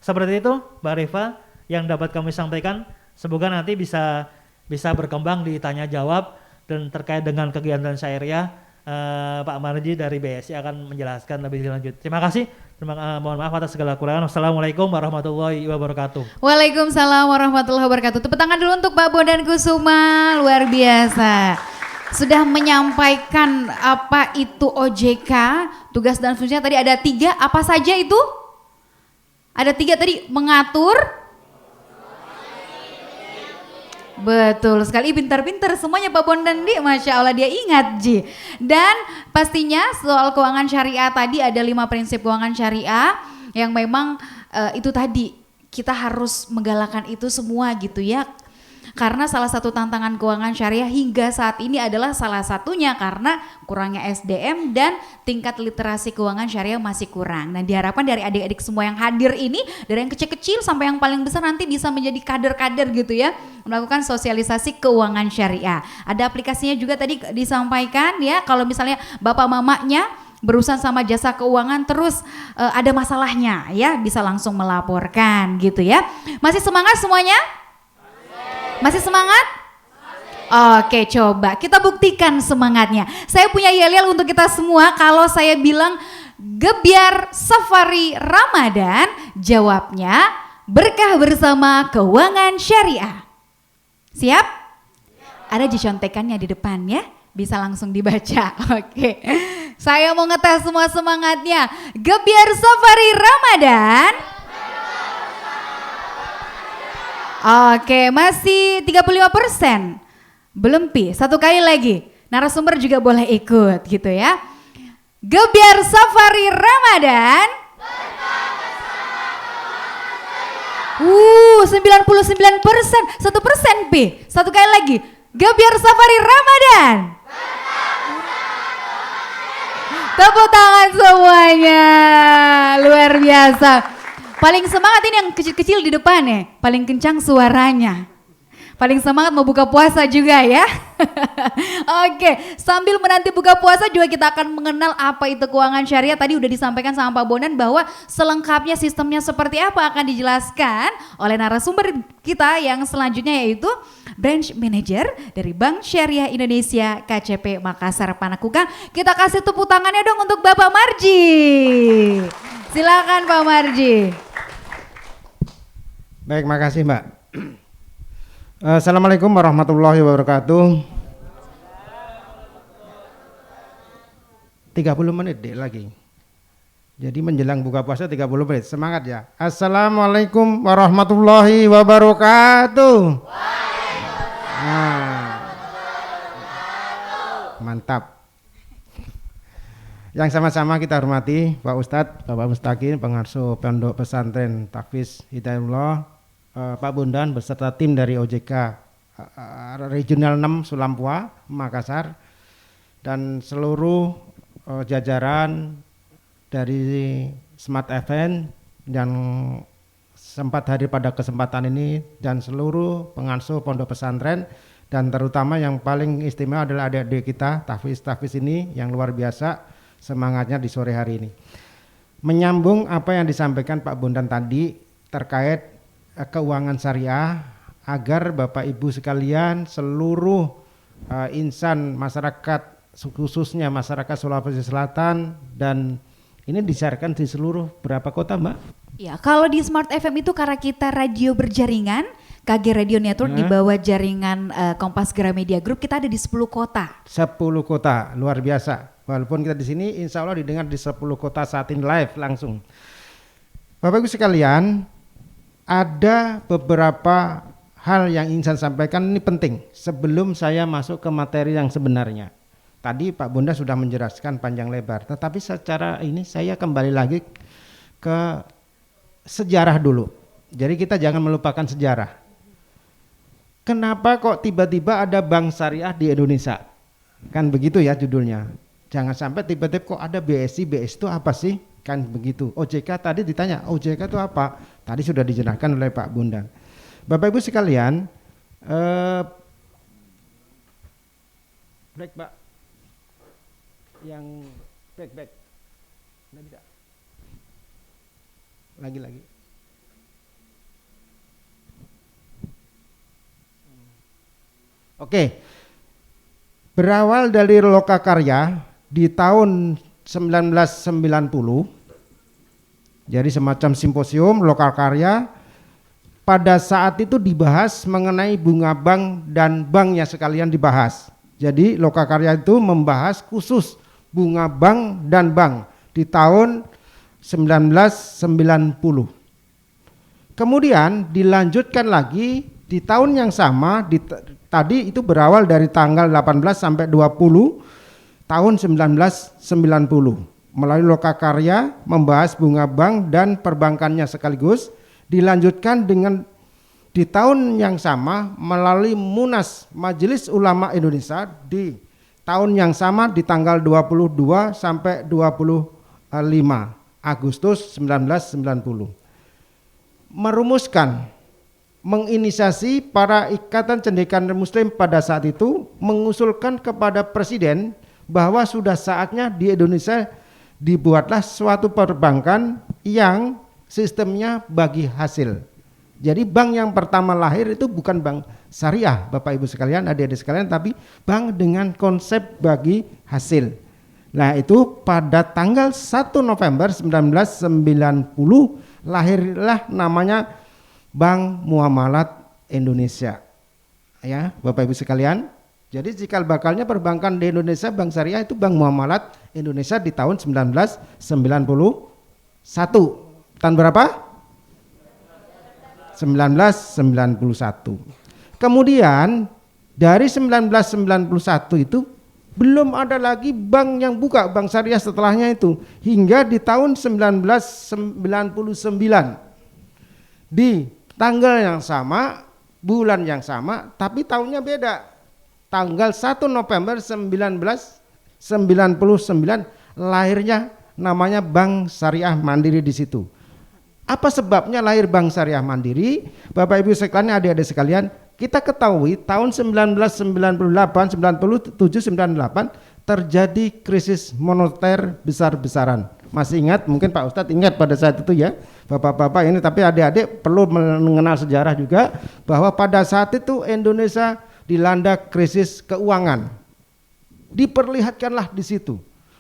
Seperti itu Mbak Reva yang dapat kami sampaikan. Semoga nanti bisa berkembang di tanya jawab dan terkait dengan kegiatan syariah Pak Marji dari BSI akan menjelaskan lebih lanjut. Terima kasih. Mohon maaf atas segala kekurangan. Wassalamualaikum warahmatullahi wabarakatuh. Waalaikumsalam warahmatullahi wabarakatuh. Tepuk tangan dulu untuk Pak Bondan Kusuma, luar biasa. Sudah menyampaikan apa itu OJK, tugas dan fungsinya tadi ada 3, apa saja itu? Ada 3 tadi, mengatur. Betul sekali, pintar-pintar semuanya Pak Bondan di, Masya Allah dia ingat Ji. Dan pastinya soal keuangan syariah tadi ada 5 prinsip keuangan syariah yang memang itu tadi kita harus menggalakkan itu semua gitu ya. Karena salah satu tantangan keuangan syariah hingga saat ini adalah salah satunya karena kurangnya SDM dan tingkat literasi keuangan syariah masih kurang. Nah diharapkan dari adik-adik semua yang hadir ini, dari yang kecil-kecil sampai yang paling besar nanti bisa menjadi kader-kader gitu ya, melakukan sosialisasi keuangan syariah. Ada aplikasinya juga tadi disampaikan ya, kalau misalnya bapak mamanya berurusan sama jasa keuangan terus ada masalahnya ya, bisa langsung melaporkan gitu ya. Masih semangat semuanya? Masih semangat? Oke, coba kita buktikan semangatnya. Saya punya yel-yel untuk kita semua. Kalau saya bilang Gebyar Safari Ramadan, jawabnya berkah bersama keuangan syariah. Siap? Ada contekannya di depan ya, bisa langsung dibaca. Oke, saya mau ngetes semua semangatnya. Gebyar Safari Ramadan. Oke, masih 35%. Belum Pi, satu kali lagi. Narasumber juga boleh ikut gitu ya. Gebyar Safari Ramadan. 99%. 1% Pi. Satu kali lagi. Gebyar Safari Ramadan. Tepuk tangan semuanya. Luar biasa. Paling semangat ini yang kecil-kecil di depan ya, paling kencang suaranya. Paling semangat mau buka puasa juga ya. Oke, sambil menanti buka puasa juga kita akan mengenal apa itu keuangan syariah. Tadi udah disampaikan sama Pak Bondan bahwa selengkapnya sistemnya seperti apa akan dijelaskan oleh narasumber kita yang selanjutnya, yaitu Branch Manager dari Bank Syariah Indonesia KCP Makassar Panakukang. Kita kasih tepuk tangannya dong untuk Bapak Marji. Silakan Pak Marji. Baik, makasih Mbak. Assalamualaikum warahmatullahi wabarakatuh. 30 menit deh lagi. Jadi menjelang buka puasa 30 menit. Semangat ya. Assalamualaikum warahmatullahi wabarakatuh. Mantap. Yang sama-sama kita hormati Pak Ustadz, Bapak Mustaqim, pengasuh Pondok Pesantren Tahfiz Hidayatullah, Pak Bondan beserta tim dari OJK Regional 6 Sulampua, Makassar, dan seluruh jajaran dari Smart Event yang sempat hadir pada kesempatan ini, dan seluruh pengasuh Pondok Pesantren, dan terutama yang paling istimewa adalah adik-adik kita Tahfiz ini yang luar biasa semangatnya di sore hari ini. Menyambung apa yang disampaikan Pak Bondan tadi terkait keuangan syariah, agar Bapak Ibu sekalian seluruh insan masyarakat, khususnya masyarakat Sulawesi Selatan, dan ini disiarkan di seluruh berapa kota Mbak? Ya, kalau di Smart FM itu karena kita radio berjaringan, KG Radio Network di bawah jaringan Kompas Gramedia Group, kita ada di 10 kota. 10 kota, luar biasa. Walaupun kita di sini insya Allah didengar di 10 kota saat ini live langsung. Bapak Ibu sekalian, ada beberapa hal yang ingin saya sampaikan, ini penting sebelum saya masuk ke materi yang sebenarnya. Tadi Pak Bondan sudah menjelaskan panjang lebar, tetapi secara ini saya kembali lagi ke sejarah dulu. Jadi kita jangan melupakan sejarah. Kenapa kok tiba-tiba ada bank syariah di Indonesia? Kan begitu ya judulnya. Jangan sampai tiba-tiba kok ada BSI, BSI itu apa sih? Kan begitu. OJK tadi ditanya, OJK itu apa? Tadi sudah dijelaskan oleh Pak Bondan. Bapak Ibu sekalian, back Pak, yang back, nggak bisa. Lagi. Oke. Berawal dari Lokakarya di tahun 1990, jadi semacam simposium Lokakarya. Pada saat itu dibahas mengenai bunga bank dan banknya sekalian dibahas. Jadi Lokakarya itu membahas khusus bunga bank dan bank di tahun 1990. Kemudian dilanjutkan lagi di tahun yang sama, tadi itu berawal dari tanggal 18 sampai 20 tahun 1990. Melalui Lokakarya membahas bunga bank dan perbankannya sekaligus. Dilanjutkan dengan di tahun yang sama melalui Munas Majelis Ulama Indonesia di tahun yang sama di tanggal 22 sampai 25 Agustus 1990. Merumuskan, menginisiasi para ikatan cendekiawan muslim pada saat itu, mengusulkan kepada Presiden bahwa sudah saatnya di Indonesia dibuatlah suatu perbankan yang sistemnya bagi hasil. Jadi bank yang pertama lahir itu bukan bank syariah Bapak Ibu sekalian, adik-adik sekalian, tapi bank dengan konsep bagi hasil. Nah itu pada tanggal 1 November 1990 lahirlah namanya Bank Muamalat Indonesia. Ya Bapak Ibu sekalian, jadi cikal bakalnya perbankan di Indonesia, bank syariah itu Bank Muamalat Indonesia di tahun 1991. Tahun berapa? 1991. Kemudian dari 1991 itu belum ada lagi bank yang buka bank syariah setelahnya itu, hingga di tahun 1999 di tanggal yang sama, bulan yang sama, tapi tahunnya beda. Tanggal 1 November 1999 lahirnya namanya Bank Syariah Mandiri di situ. Apa sebabnya lahir Bank Syariah Mandiri? Bapak Ibu sekalian, adik-adik sekalian, kita ketahui tahun 1998, 97, 98 terjadi krisis moneter besar-besaran. Masih ingat, mungkin Pak Ustadz ingat pada saat itu ya, Bapak-bapak ini, tapi adik-adik perlu mengenal sejarah juga bahwa pada saat itu Indonesia dilanda krisis keuangan. Diperlihatkanlah di situ.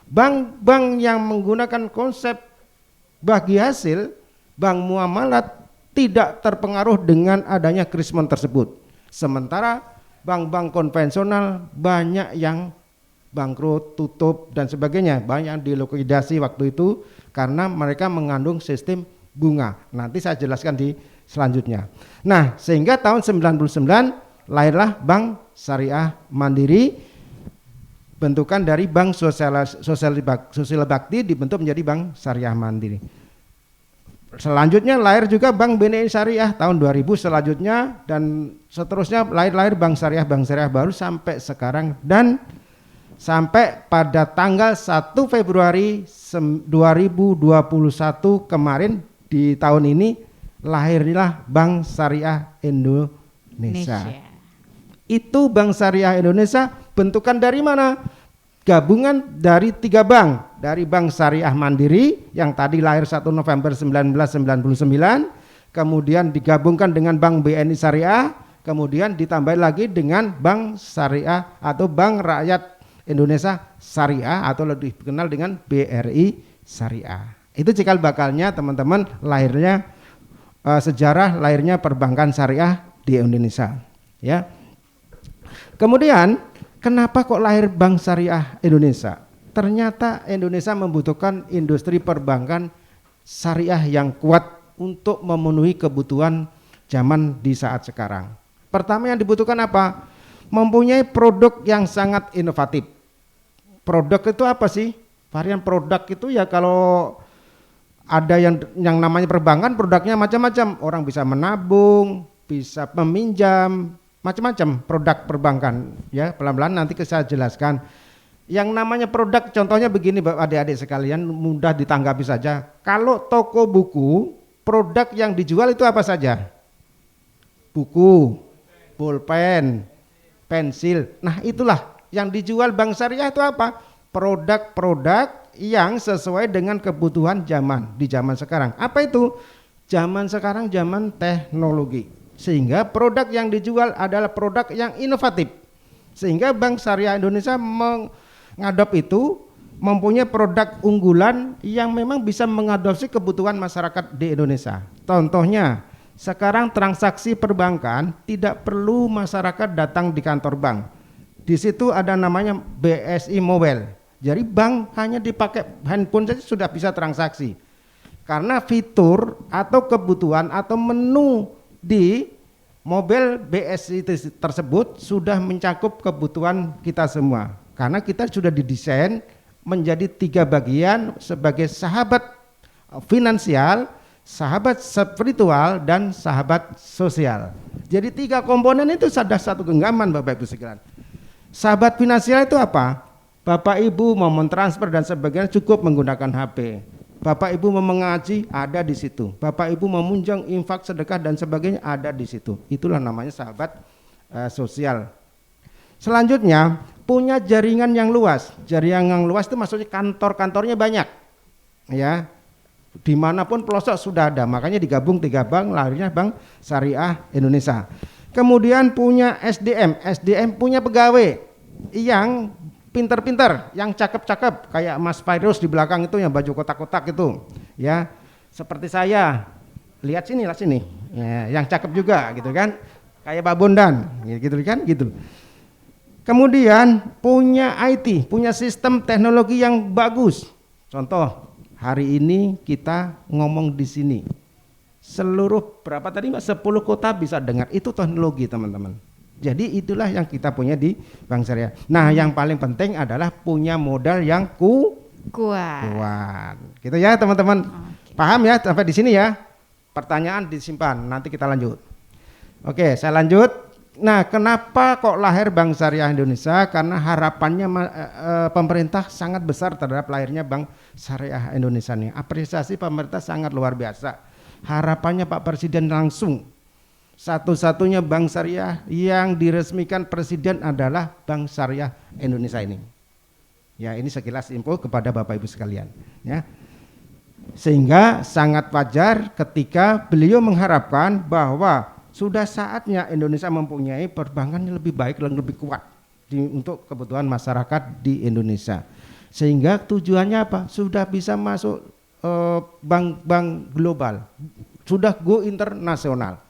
Bank-bank yang menggunakan konsep bagi hasil, bank muamalat tidak terpengaruh dengan adanya krisis tersebut. Sementara bank-bank konvensional banyak yang bangkrut, tutup dan sebagainya, banyak yang dilikuidasi waktu itu karena mereka mengandung sistem bunga. Nanti saya jelaskan di selanjutnya. Nah, sehingga tahun 99 lahirlah Bank Syariah Mandiri, bentukan dari Bank Sosial Bakti dibentuk menjadi Bank Syariah Mandiri. Selanjutnya lahir juga Bank BNI Syariah tahun 2000, selanjutnya dan seterusnya lahir Bank Syariah baru sampai sekarang, dan sampai pada tanggal 1 Februari 2021 kemarin di tahun ini lahirlah Bank Syariah Indonesia. Itu Bank Syariah Indonesia bentukan dari mana? Gabungan dari 3 bank, dari Bank Syariah Mandiri yang tadi lahir 1 November 1999, kemudian digabungkan dengan Bank BNI Syariah, kemudian ditambah lagi dengan Bank Syariah atau Bank Rakyat Indonesia Syariah atau lebih dikenal dengan BRI Syariah. Itu cikal bakalnya teman-teman lahirnya sejarah lahirnya perbankan syariah di Indonesia, ya. Kemudian kenapa kok lahir Bank Syariah Indonesia? Ternyata Indonesia membutuhkan industri perbankan syariah yang kuat untuk memenuhi kebutuhan zaman di saat sekarang. Pertama yang dibutuhkan apa? Mempunyai produk yang sangat inovatif. Produk itu apa sih? Varian produk itu ya kalau ada yang namanya perbankan, produknya macam-macam. Orang bisa menabung, bisa meminjam, macam-macam produk perbankan. Ya, pelan-pelan nanti saya jelaskan. Yang namanya produk, contohnya begini adik-adik sekalian, mudah ditanggapi saja. Kalau toko buku, produk yang dijual itu apa saja? Buku, pulpen, pensil. Nah, itulah yang dijual Bank Syariah itu apa? Produk-produk yang sesuai dengan kebutuhan zaman di zaman sekarang. Apa itu? Zaman sekarang zaman teknologi. Sehingga produk yang dijual adalah produk yang inovatif. Sehingga Bank Syariah Indonesia mengadop itu, mempunyai produk unggulan yang memang bisa mengadopsi kebutuhan masyarakat di Indonesia. Contohnya, sekarang transaksi perbankan tidak perlu masyarakat datang di kantor bank. Di situ ada namanya BSI Mobile. Jadi bank hanya dipakai handphone saja sudah bisa transaksi. Karena fitur atau kebutuhan atau menu di mobil BSI tersebut sudah mencakup kebutuhan kita semua. Karena kita sudah didesain menjadi 3 bagian sebagai sahabat finansial, sahabat spiritual, dan sahabat sosial. Jadi 3 komponen itu sudah satu genggaman Bapak Ibu sekalian. Sahabat finansial itu apa? Bapak Ibu mau mentransfer dan sebagainya cukup menggunakan HP. Bapak Ibu mau mengaji ada di situ. Bapak Ibu mau munjang infak sedekah dan sebagainya ada di situ. Itulah namanya sahabat sosial. Selanjutnya punya jaringan yang luas. Jaringan yang luas itu maksudnya kantor-kantornya banyak. Ya. Dimanapun pelosok sudah ada. Makanya digabung 3 bank, lahirnya Bank Syariah Indonesia. Kemudian punya SDM punya pegawai yang pinter-pinter, yang cakep-cakep, kayak Mas Fairuz di belakang itu yang baju kotak-kotak itu, ya, seperti saya. Lihat sini, ya, yang cakep juga, gitu kan, kayak Pak Bondan, gitu kan, gitu. Kemudian punya IT, punya sistem teknologi yang bagus. Contoh, hari ini kita ngomong di sini. Seluruh berapa tadi Mbak? 10 kota bisa dengar. Itu teknologi teman-teman. Jadi itulah yang kita punya di Bank Syariah. Nah, yang paling penting adalah punya modal yang kuat. Gitu ya teman-teman. Paham ya sampai di sini ya? Pertanyaan disimpan, nanti kita lanjut. Oke, saya lanjut. Nah, kenapa kok lahir Bank Syariah Indonesia? Karena harapannya pemerintah sangat besar terhadap lahirnya Bank Syariah Indonesia ini. Apresiasi pemerintah sangat luar biasa. Harapannya Pak Presiden langsung satu-satunya bank syariah yang diresmikan presiden adalah Bank Syariah Indonesia ini. Ya, ini sekilas info kepada Bapak Ibu sekalian, ya. Sehingga sangat wajar ketika beliau mengharapkan bahwa sudah saatnya Indonesia mempunyai perbankan yang lebih baik dan lebih kuat untuk kebutuhan masyarakat di Indonesia. Sehingga tujuannya apa? Sudah bisa masuk bank-bank global, sudah go internasional.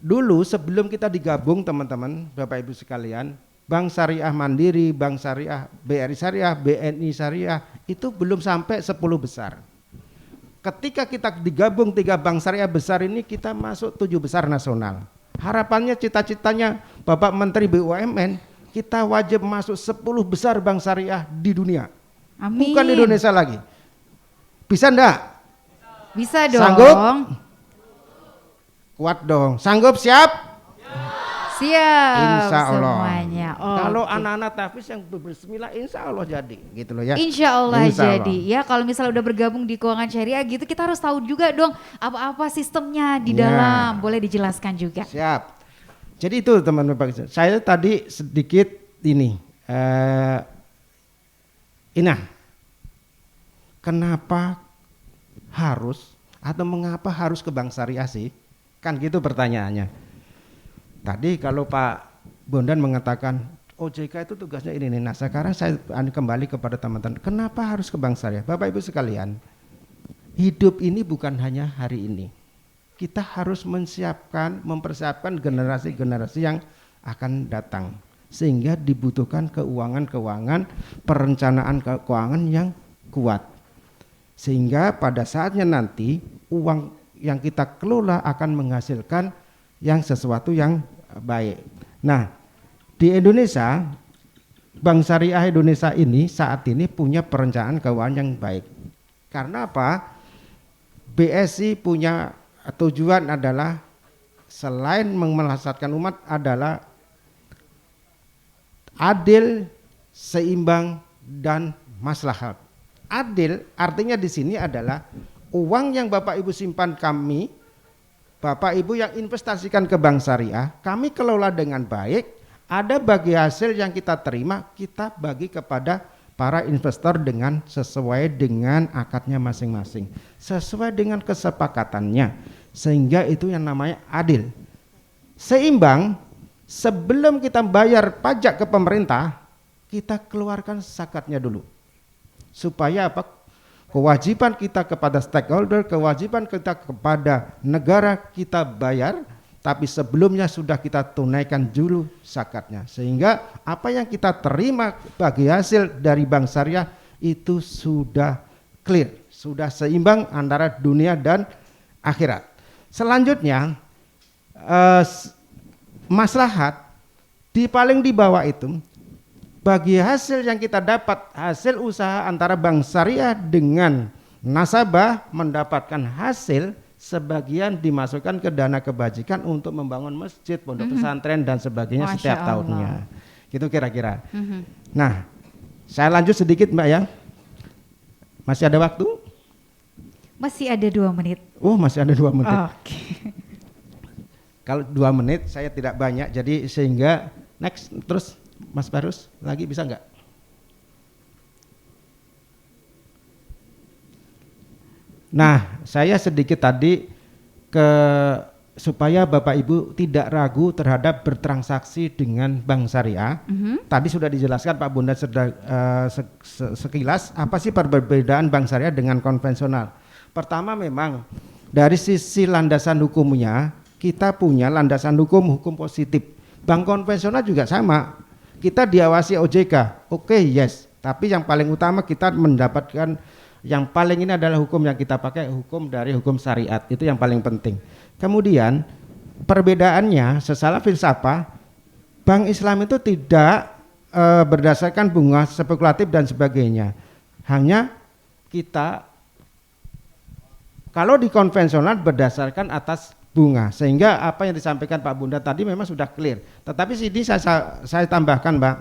Dulu sebelum kita digabung teman-teman, Bapak Ibu sekalian, Bank Syariah Mandiri, Bank Syariah, BRI Syariah, BNI Syariah itu belum sampai 10 besar. Ketika kita digabung 3 bank syariah besar ini, kita masuk 7 besar nasional. Harapannya, cita-citanya Bapak Menteri BUMN, kita wajib masuk 10 besar bank syariah di dunia. Amin. Bukan Indonesia lagi. Bisa enggak? Bisa dong. Sanggup? Kuat dong. Sanggup, siap? Siap. Insya Allah. Semuanya. Kalau Oke. anak-anak tahfiz yang berbismillah, insya Allah jadi, gitu loh ya. Insya Allah Insya Allah. jadi. Ya kalau misalnya udah bergabung di keuangan syariah gitu, kita harus tahu juga dong apa-apa sistemnya di Ya. dalam. Boleh dijelaskan juga. Siap. Jadi itu teman-teman, saya tadi sedikit ini, kenapa harus atau mengapa harus ke bank syariah sih? Kan gitu pertanyaannya. Tadi kalau Pak Bondan mengatakan OJK itu tugasnya ini. Nah sekarang saya kembali kepada teman-teman. Kenapa harus ke bank syariah? Bapak Ibu sekalian, hidup ini bukan hanya hari ini. Kita harus mempersiapkan generasi-generasi yang akan datang. Sehingga dibutuhkan keuangan-keuangan, perencanaan keuangan yang kuat. Sehingga pada saatnya nanti uang yang kita kelola akan menghasilkan yang sesuatu yang baik. Nah, di Indonesia, Bank Syariah Indonesia ini saat ini punya perencanaan keuangan yang baik. Karena apa? BSI punya tujuan adalah selain memelesatkan umat adalah adil, seimbang, dan maslahat. Adil artinya di sini adalah uang yang Bapak Ibu simpan kami, Bapak Ibu yang investasikan ke bank syariah, kami kelola dengan baik, ada bagi hasil yang kita terima, kita bagi kepada para investor dengan sesuai dengan akadnya masing-masing, sesuai dengan kesepakatannya, sehingga itu yang namanya adil. Seimbang, sebelum kita bayar pajak ke pemerintah, kita keluarkan zakatnya dulu. Supaya apa? Kewajiban kita kepada stakeholder, kewajiban kita kepada negara kita bayar, tapi sebelumnya sudah kita tunaikan dulu zakatnya. Sehingga apa yang kita terima bagi hasil dari bank syariah itu sudah clear, sudah seimbang antara dunia dan akhirat. Selanjutnya maslahat paling di bawah itu, bagi hasil yang kita dapat, hasil usaha antara bank syariah dengan nasabah mendapatkan hasil, sebagian dimasukkan ke dana kebajikan untuk membangun masjid, pondok pesantren dan sebagainya Masya setiap Allah. tahunnya. Gitu kira-kira. Nah, saya lanjut sedikit Mbak ya. Masih ada waktu? Masih ada 2 menit. Oh, masih ada 2 menit. Oke. Kalau 2 menit saya tidak banyak, jadi sehingga next terus Mas Barus lagi bisa nggak? Nah, saya sedikit tadi supaya Bapak Ibu tidak ragu terhadap bertransaksi dengan bank syariah. Tadi sudah dijelaskan Pak Bunda sekilas apa sih perbedaan bank syariah dengan konvensional. Pertama memang dari sisi landasan hukumnya kita punya landasan hukum positif. Bank konvensional juga sama. Kita diawasi OJK, oke, yes. Tapi yang paling utama kita mendapatkan yang paling ini adalah hukum yang kita pakai, hukum dari hukum syariat. Itu yang paling penting. Kemudian perbedaannya secara filsafah, Bank Islam itu tidak berdasarkan bunga spekulatif dan sebagainya. Hanya kita kalau di konvensional berdasarkan atas bunga, sehingga apa yang disampaikan Pak Bunda tadi memang sudah clear. Tetapi sini saya tambahkan Mbak,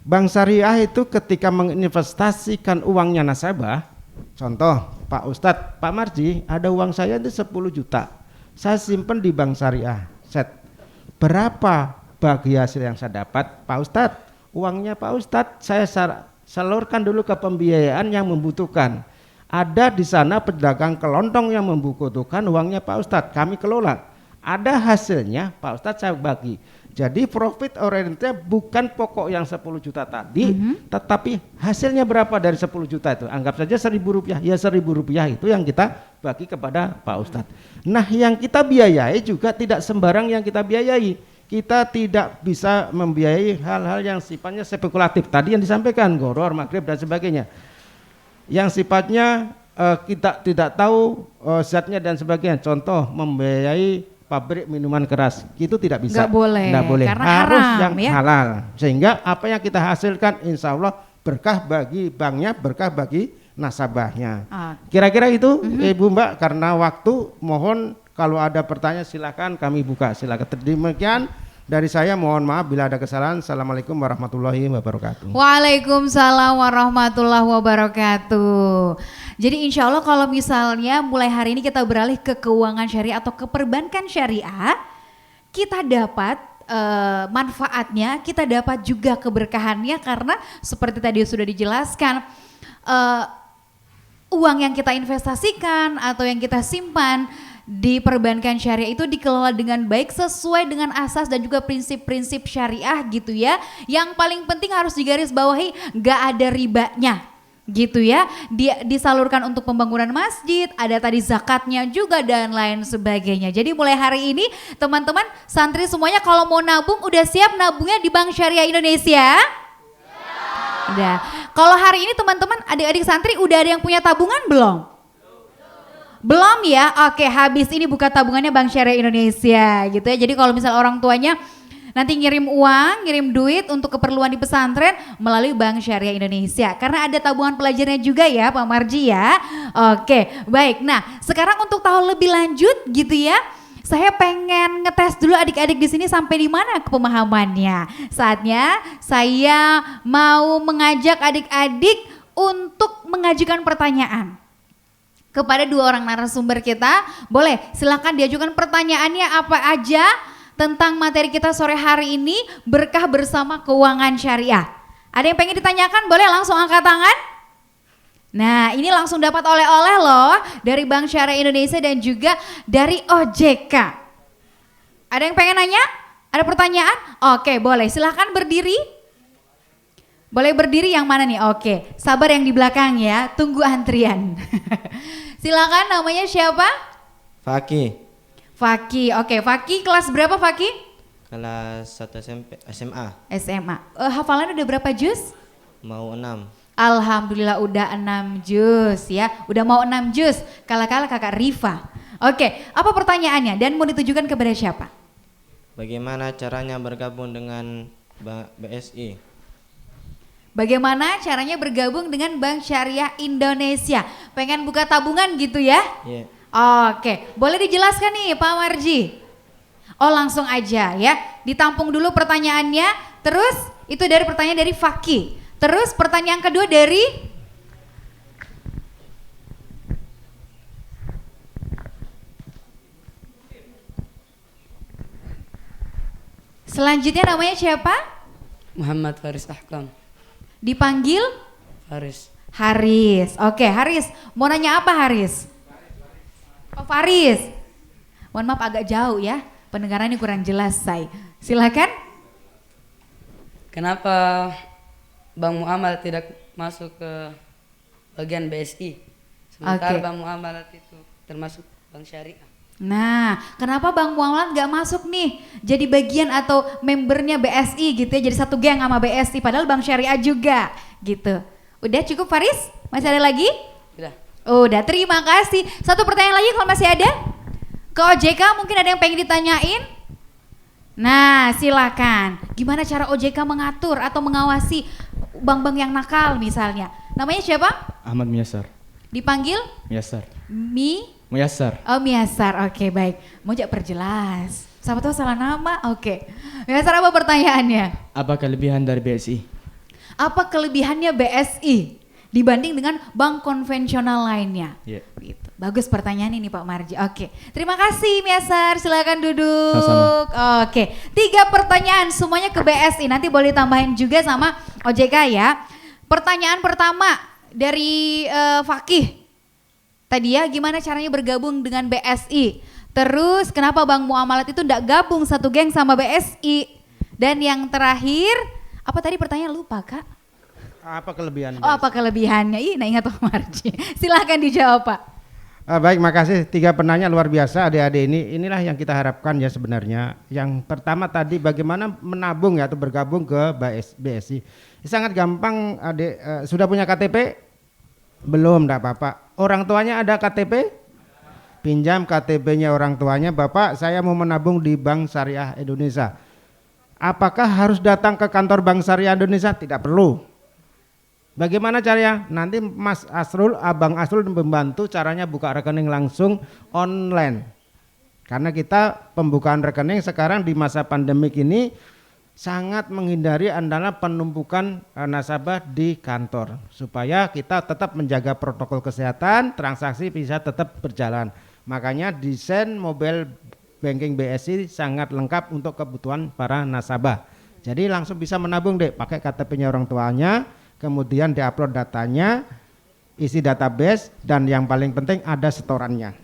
bank syariah itu ketika menginvestasikan uangnya nasabah, contoh Pak Ustadz, Pak Marji ada uang saya itu 10 juta, saya simpan di bank syariah, set. Berapa bagi hasil yang saya dapat? Pak Ustadz, uangnya Pak Ustadz saya salurkan dulu ke pembiayaan yang membutuhkan. Ada di sana pedagang kelontong yang membutuhkan uangnya Pak Ustadz, kami kelola. Ada hasilnya Pak Ustadz saya bagi. Jadi profit oriented bukan pokok yang 10 juta tadi, tetapi hasilnya berapa dari 10 juta itu. Anggap saja Rp1.000, ya Rp1.000 itu yang kita bagi kepada Pak Ustadz. Nah yang kita biayai juga tidak sembarang yang kita biayai. Kita tidak bisa membiayai hal-hal yang sifatnya spekulatif. Tadi yang disampaikan, goror, maghrib dan sebagainya. Yang sifatnya kita tidak tahu zatnya dan sebagainya. Contoh membiayai pabrik minuman keras, itu tidak bisa. Nggak boleh, Nggak boleh. karena Harus haram, yang ya. halal. Sehingga apa yang kita hasilkan insya Allah berkah bagi banknya, berkah bagi nasabahnya. Kira-kira itu Ibu Mbak, karena waktu mohon kalau ada pertanyaan silakan kami buka. Silakan. Demikian dari saya, mohon maaf bila ada kesalahan. Assalamualaikum warahmatullahi wabarakatuh. Waalaikumsalam warahmatullahi wabarakatuh. Jadi insya Allah kalau misalnya mulai hari ini kita beralih ke keuangan syariah atau ke perbankan syariah, kita dapat manfaatnya, kita dapat juga keberkahannya karena seperti tadi sudah dijelaskan, uang yang kita investasikan atau yang kita simpan di perbankan syariah itu dikelola dengan baik sesuai dengan asas dan juga prinsip-prinsip syariah gitu ya. Yang paling penting harus digarisbawahi, nggak ada ribanya gitu ya. Dia disalurkan untuk pembangunan masjid, ada tadi zakatnya juga dan lain sebagainya. Jadi mulai hari ini teman-teman santri semuanya kalau mau nabung udah siap nabungnya di Bank Syariah Indonesia? Udah. Kalau hari ini teman-teman adik-adik santri udah ada yang punya tabungan belum? Belum ya? Oke, habis ini buka tabungannya Bank Syariah Indonesia gitu ya. Jadi kalau misal orang tuanya nanti ngirim uang, ngirim duit untuk keperluan di pesantren melalui Bank Syariah Indonesia. Karena ada tabungan pelajarnya juga ya Pak Marji ya. Oke, baik. Nah, sekarang untuk tahu lebih lanjut gitu ya, saya pengen ngetes dulu adik-adik di sini sampai di mana pemahamannya. Saatnya saya mau mengajak adik-adik untuk mengajukan pertanyaan kepada dua orang narasumber kita. Boleh, silakan diajukan pertanyaannya apa aja tentang materi kita sore hari ini, berkah bersama keuangan syariah. Ada yang pengen ditanyakan? Boleh langsung angkat tangan. Nah, ini langsung dapat oleh-oleh loh dari Bank Syariah Indonesia dan juga dari OJK. Ada yang pengen nanya? Ada pertanyaan? Oke, boleh. Silakan berdiri. Boleh berdiri yang mana nih? Oke, sabar yang di belakang ya, tunggu antrian. Silakan, namanya siapa? Faki, Oke, Faki kelas berapa Faki? kelas 1 SMP, SMA, SMA. Hafalan udah berapa juz? mau 6. Alhamdulillah udah 6 juz ya, udah mau 6 juz, kalah-kalah kakak Rifa. Oke, apa pertanyaannya dan mau ditujukan kepada siapa? Bagaimana caranya bergabung dengan BSI? Bagaimana caranya bergabung dengan Bank Syariah Indonesia? Pengen buka tabungan gitu ya? Iya. Oke, boleh dijelaskan nih Pak Marji? Oh langsung aja ya, ditampung dulu pertanyaannya. Terus itu dari pertanyaan dari Faki. Terus pertanyaan kedua dari selanjutnya namanya siapa? Muhammad Faris Ahkam. Dipanggil? Faris. Haris. Oke, Haris. Mau nanya apa Haris? Oh Faris. Mohon maaf agak jauh ya. Pendengarannya kurang jelas, Say. Silakan. Kenapa Bank Muamalat tidak masuk ke bagian BSI? Sementara Oke. Bank Muamalat itu termasuk bank syariah. Nah, kenapa Bank Muamalat nggak masuk nih jadi bagian atau membernya BSI gitu ya, jadi satu geng sama BSI padahal Bank Syariah juga gitu. Udah cukup Faris? Masih ada lagi? Sudah. Udah, terima kasih. Satu pertanyaan lagi kalau masih ada? Ke OJK mungkin ada yang pengen ditanyain? Nah, silakan. Gimana cara OJK mengatur atau mengawasi bank-bank yang nakal misalnya? Namanya siapa? Ahmad Miyasar. Dipanggil? Miyasar. Miyasar. Oh Miyasar, oke baik. Mau jak perjelas. Siapa tahu salah nama? Oke. Miyasar apa pertanyaannya? Apa kelebihan dari BSI? Apa kelebihannya BSI? dibanding dengan bank konvensional lainnya. Iya. Gitu. Bagus pertanyaan ini Pak Marji. Oke, terima kasih Miasar, silakan duduk. Sama-sama. Oke, 3 pertanyaan semuanya ke BSI. Nanti boleh tambahin juga sama OJK ya. Pertanyaan pertama dari Fakih. Tadi ya, gimana caranya bergabung dengan BSI? Terus kenapa Bank Muamalat itu enggak gabung satu geng sama BSI? Dan yang terakhir, apa tadi pertanyaan lupa Kak? Apa kelebihan? Oh, apa kelebihannya? Ih, nah ingat Pak Marji. Silahkan dijawab Pak. Baik, makasih 3 penanya luar biasa adik-adik ini. Inilah yang kita harapkan ya sebenarnya. Yang pertama tadi bagaimana menabung ya atau bergabung ke BSI. Sangat gampang adik. Sudah punya KTP? Belum, enggak apa-apa. Orang tuanya ada KTP? Pinjam KTP-nya orang tuanya. Bapak, saya mau menabung di Bank Syariah Indonesia. Apakah harus datang ke kantor Bank Syariah Indonesia? Tidak perlu. Bagaimana caranya? Nanti Mas Asrul, Abang Asrul membantu caranya buka rekening langsung online. Karena kita pembukaan rekening sekarang di masa pandemik ini sangat menghindari adalah penumpukan nasabah di kantor. Supaya kita tetap menjaga protokol kesehatan, transaksi bisa tetap berjalan. Makanya desain mobile banking BSI sangat lengkap untuk kebutuhan para nasabah. Jadi langsung bisa menabung deh, pakai KTP-nya orang tuanya, kemudian diupload datanya, isi database, dan yang paling penting ada setorannya.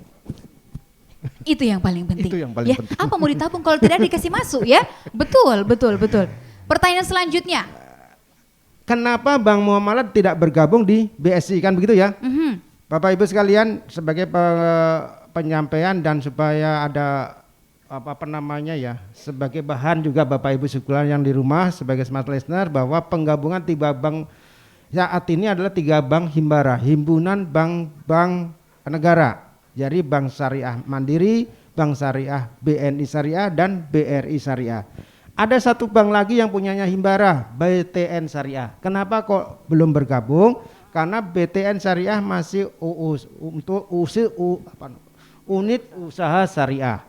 Itu yang paling penting. Itu yang paling ya, penting. apa mau ditabung kalau tidak dikasih masuk ya? Betul. Pertanyaan selanjutnya. Kenapa Bank Muamalat tidak bergabung di BSI, kan begitu ya? Bapak Ibu sekalian, sebagai penyampaian dan supaya ada apa namanya ya, sebagai bahan juga Bapak Ibu sekalian yang di rumah sebagai smart listener, bahwa penggabungan 3 bank saat ini adalah 3 bank himbara, himpunan bank-bank negara. Jadi Bank Syariah Mandiri, Bank Syariah BNI Syariah, dan BRI Syariah. Ada satu bank lagi yang punyanya himbara, BTN Syariah. Kenapa kok belum bergabung? Karena BTN Syariah masih unit usaha syariah.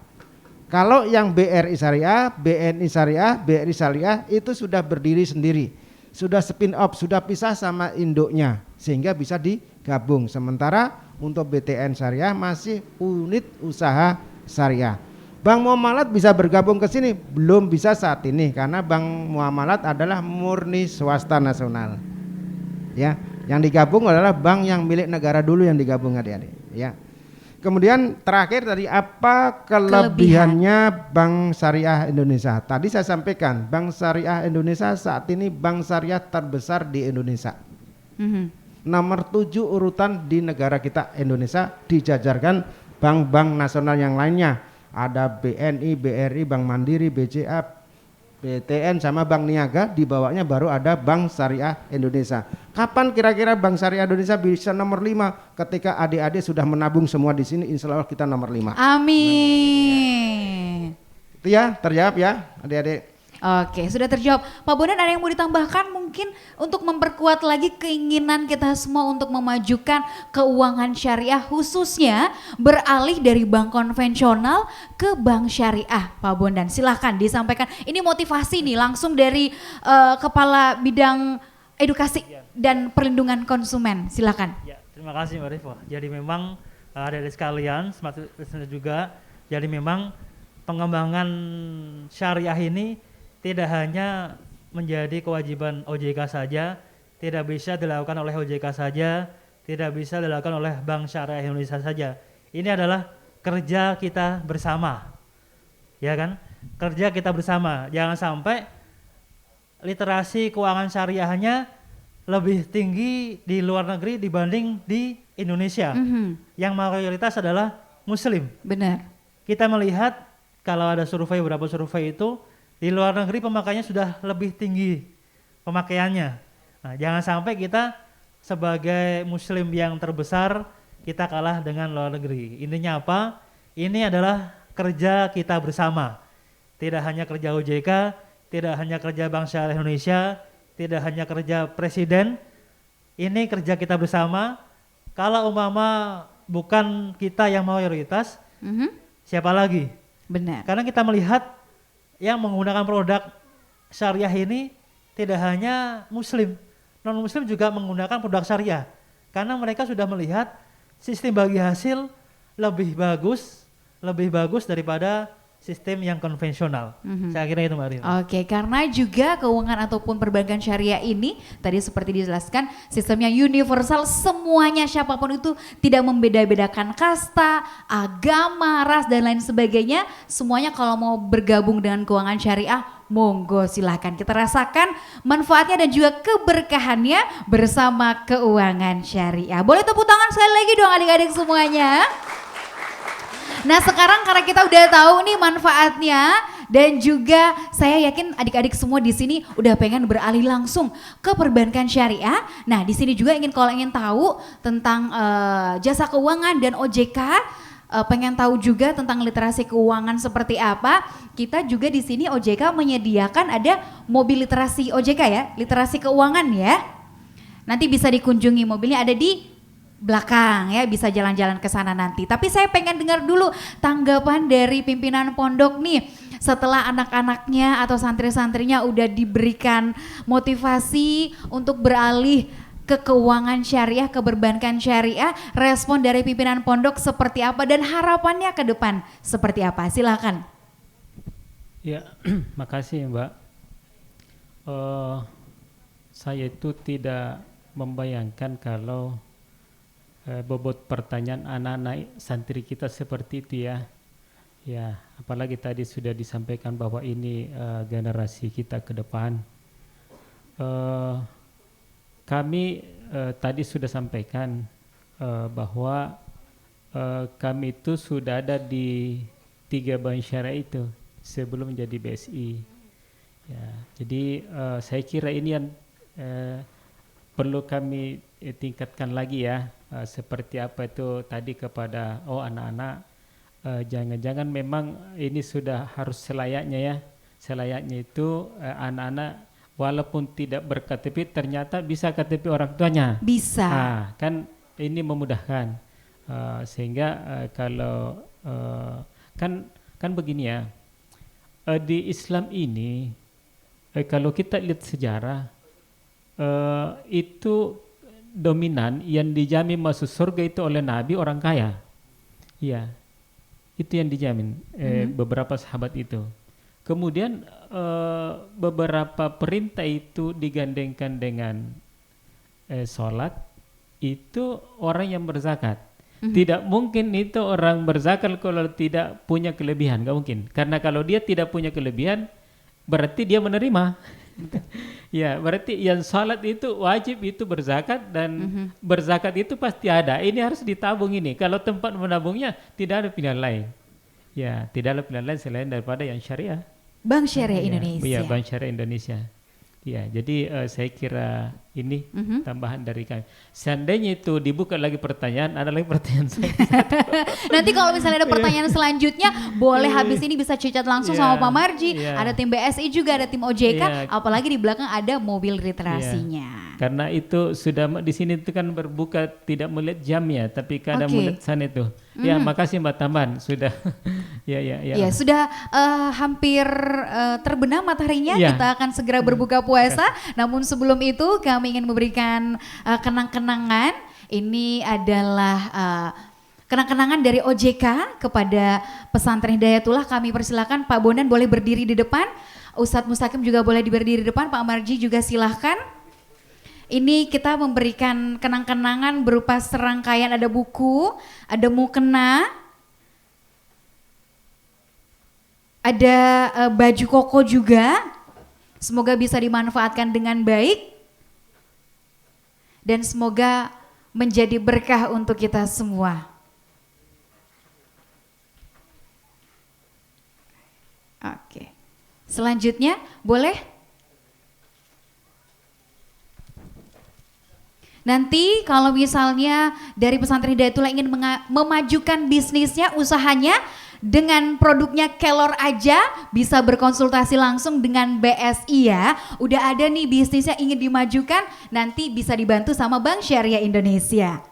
Kalau yang BRI Syariah, BNI Syariah, BRI Syariah itu sudah berdiri sendiri, sudah spin off, sudah pisah sama induknya, sehingga bisa digabung. Sementara untuk BTN Syariah masih unit usaha syariah. Bank Muamalat bisa bergabung ke sini? Belum bisa saat ini, karena Bank Muamalat adalah murni swasta nasional. Ya, yang digabung adalah bank yang milik negara dulu yang digabung adik-adik. Ya. Kemudian terakhir dari apa kelebihannya Bank Syariah Indonesia? Tadi saya sampaikan Bank Syariah Indonesia saat ini bank syariah terbesar di Indonesia. Nomor 7 urutan di negara kita Indonesia, dijajarkan bank-bank nasional yang lainnya. Ada BNI, BRI, Bank Mandiri, BCA, BTN sama Bank Niaga, di bawahnya baru ada Bank Syariah Indonesia. Kapan kira-kira Bank Syariah Indonesia bisa nomor 5? Ketika adik-adik sudah menabung semua di sini, insya Allah kita nomor 5. Amin. Itu ya, terjawab ya adik-adik. Oke, sudah terjawab. Pak Bondan, ada yang mau ditambahkan mungkin untuk memperkuat lagi keinginan kita semua untuk memajukan keuangan syariah, khususnya beralih dari bank konvensional ke bank syariah. Pak Bondan, silahkan disampaikan. Ini motivasi nih langsung dari Kepala Bidang Edukasi dan Perlindungan Konsumen. Silahkan. Ya, terima kasih Mbak Rivo. Jadi memang adik-adik sekalian, smart listener juga, jadi memang pengembangan syariah ini tidak hanya menjadi kewajiban OJK saja, tidak bisa dilakukan oleh OJK saja, tidak bisa dilakukan oleh Bank Syariah Indonesia saja. Ini adalah kerja kita bersama, ya kan? Kerja kita bersama. Jangan sampai literasi keuangan syariahnya lebih tinggi di luar negeri dibanding di Indonesia, yang mayoritas adalah Muslim. Benar. Kita melihat kalau ada survei, beberapa survei itu di luar negeri pemakaiannya sudah lebih tinggi pemakaiannya. Nah, jangan sampai kita sebagai Muslim yang terbesar kita kalah dengan luar negeri. Intinya apa? Ini adalah kerja kita bersama. Tidak hanya kerja OJK, tidak hanya kerja Bank Syariah Indonesia, tidak hanya kerja Presiden. Ini kerja kita bersama. Kalau umpama bukan kita yang mayoritas, siapa lagi? Benar. Karena kita melihat yang menggunakan produk syariah ini tidak hanya Muslim, non muslim juga menggunakan produk syariah karena mereka sudah melihat sistem bagi hasil lebih bagus daripada sistem yang konvensional. Saya kira itu Mbak Rina. Oke, karena juga keuangan ataupun perbankan syariah ini tadi seperti dijelaskan sistemnya universal, semuanya siapapun itu, tidak membeda-bedakan kasta, agama, ras dan lain sebagainya. Semuanya kalau mau bergabung dengan keuangan syariah, monggo silahkan. Kita rasakan manfaatnya dan juga keberkahannya bersama keuangan syariah. Boleh tepuk tangan sekali lagi dong adik-adik semuanya. Nah sekarang karena kita udah tahu nih manfaatnya dan juga saya yakin adik-adik semua di sini udah pengen beralih langsung ke perbankan syariah. Nah di sini juga kalau ingin tahu tentang jasa keuangan dan OJK, pengen tahu juga tentang literasi keuangan seperti apa. Kita juga di sini OJK menyediakan ada mobil literasi OJK ya, literasi keuangan ya. Nanti bisa dikunjungi, mobilnya ada di belakang ya, bisa jalan-jalan ke sana nanti. Tapi saya pengen dengar dulu tanggapan dari pimpinan pondok nih setelah anak-anaknya atau santri-santrinya udah diberikan motivasi untuk beralih ke keuangan syariah, ke perbankan syariah. Respon dari pimpinan pondok seperti apa dan harapannya ke depan seperti apa? Silakan. Ya, makasih Mbak. Saya itu tidak membayangkan kalau bobot pertanyaan anak-anak santri kita seperti itu ya. Ya, apalagi tadi sudah disampaikan bahwa ini generasi kita ke depan. Kami tadi sudah sampaikan bahwa kami itu sudah ada di 3 bank syariah itu sebelum menjadi BSI. Ya, jadi saya kira ini yang perlu kami tingkatkan lagi ya. Seperti apa itu tadi kepada anak-anak, jangan-jangan memang ini sudah harus selayaknya ya. Selayaknya itu anak-anak walaupun tidak ber-KTP ternyata bisa KTP orang tuanya. Bisa. Kan ini memudahkan. Sehingga kalau kan begini ya. Di Islam ini kalau kita lihat sejarah itu dominan yang dijamin masuk surga itu oleh Nabi orang kaya. Iya. Itu yang dijamin beberapa sahabat itu. Kemudian beberapa perintah itu digandengkan dengan sholat, itu orang yang berzakat. Tidak mungkin itu orang berzakat kalau tidak punya kelebihan, nggak mungkin. Karena kalau dia tidak punya kelebihan, berarti dia menerima. Ya, berarti yang salat itu wajib itu berzakat dan berzakat itu pasti ada. Ini harus ditabung ini. Kalau tempat menabungnya tidak ada pilihan lain. Ya, tidak ada pilihan lain selain daripada yang syariah. Bank Syariah Indonesia. Iya, Bank Syariah Indonesia. Ya, jadi saya kira ini tambahan dari kami. Seandainya itu dibuka lagi pertanyaan, ada lagi pertanyaan saya. Nanti kalau misalnya ada pertanyaan selanjutnya, boleh habis ini bisa cicat langsung sama Pak Marji. Ada tim BSI juga, ada tim OJK, apalagi di belakang ada mobil literasinya. Karena itu sudah di sini itu kan berbuka tidak melihat jamnya, tapi kadang melihat sana itu. Ya, makasih Mbak Taman sudah. Ya, sudah hampir terbenam mataharinya. Kita akan segera berbuka puasa. Namun sebelum itu kami ingin memberikan kenang-kenangan. Ini adalah kenang-kenangan dari OJK kepada pesantren Hidayatullah. Kami persilakan Pak Bondan boleh berdiri di depan. Ustadz Mustaqim juga boleh berdiri di depan. Pak Marji juga silahkan. Ini kita memberikan kenang-kenangan berupa serangkaian, ada buku, ada mukena, ada baju koko juga. Semoga bisa dimanfaatkan dengan baik dan semoga menjadi berkah untuk kita semua. Oke. Selanjutnya boleh? Nanti kalau misalnya dari pesantren Hidayatullah ingin memajukan bisnisnya, usahanya dengan produknya kelor aja, bisa berkonsultasi langsung dengan BSI ya. Udah ada nih bisnisnya ingin dimajukan, nanti bisa dibantu sama Bank Syariah Indonesia.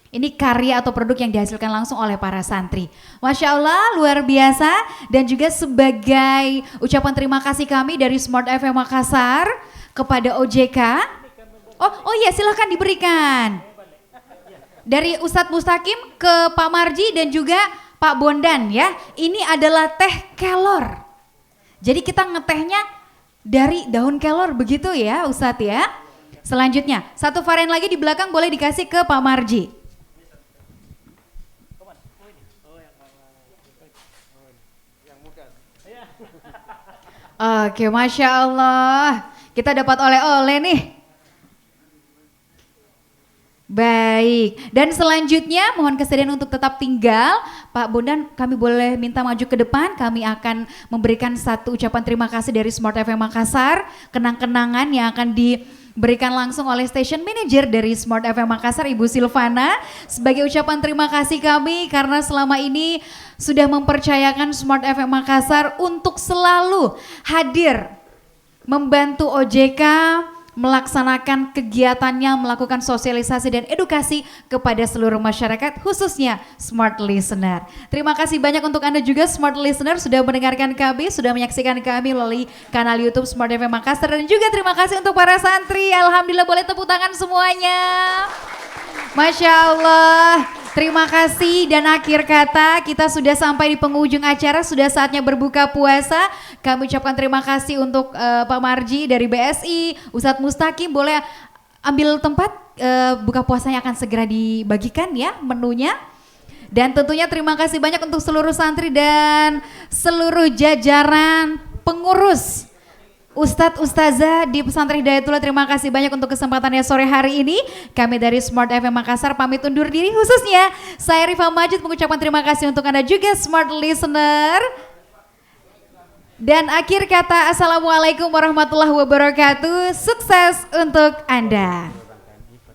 Ini karya atau produk yang dihasilkan langsung oleh para santri. Masya Allah, luar biasa. Dan juga sebagai ucapan terima kasih kami dari Smart FM Makassar kepada OJK, Oh iya, silahkan diberikan. Dari Ustadz Mustaqim ke Pak Marji dan juga Pak Bondan ya. Ini adalah teh kelor. Jadi kita ngetehnya dari daun kelor begitu ya Ustadz ya. Selanjutnya, satu varian lagi di belakang boleh dikasih ke Pak Marji. Oke, Masya Allah. Kita dapat oleh-oleh nih. Baik, dan selanjutnya mohon kesediaan untuk tetap tinggal. Pak Bondan, kami boleh minta maju ke depan. Kami akan memberikan satu ucapan terima kasih dari Smart FM Makassar. Kenang-kenangan yang akan diberikan langsung oleh station manager dari Smart FM Makassar, Ibu Silvana. Sebagai ucapan terima kasih kami karena selama ini sudah mempercayakan Smart FM Makassar untuk selalu hadir membantu OJK melaksanakan kegiatannya, melakukan sosialisasi dan edukasi kepada seluruh masyarakat, khususnya Smart Listener. Terima kasih banyak untuk Anda juga Smart Listener sudah mendengarkan kami, sudah menyaksikan kami melalui kanal YouTube Smart FM Makassar, dan juga terima kasih untuk para santri. Alhamdulillah, boleh tepuk tangan semuanya. Masya Allah, terima kasih, dan akhir kata kita sudah sampai di penghujung acara, sudah saatnya berbuka puasa. Kami ucapkan terima kasih untuk Pak Marji dari BSI, Ustadz Mustaqim, boleh ambil tempat, buka puasanya akan segera dibagikan ya menunya. Dan tentunya terima kasih banyak untuk seluruh santri dan seluruh jajaran pengurus Ustadz Ustazah di Pesantren Hidayatullah. Terima kasih banyak untuk kesempatannya sore hari ini. Kami dari Smart FM Makassar pamit undur diri, khususnya saya Rifa Majid mengucapkan terima kasih untuk Anda juga Smart Listener. Dan akhir kata, Assalamualaikum warahmatullahi wabarakatuh. Sukses untuk Anda.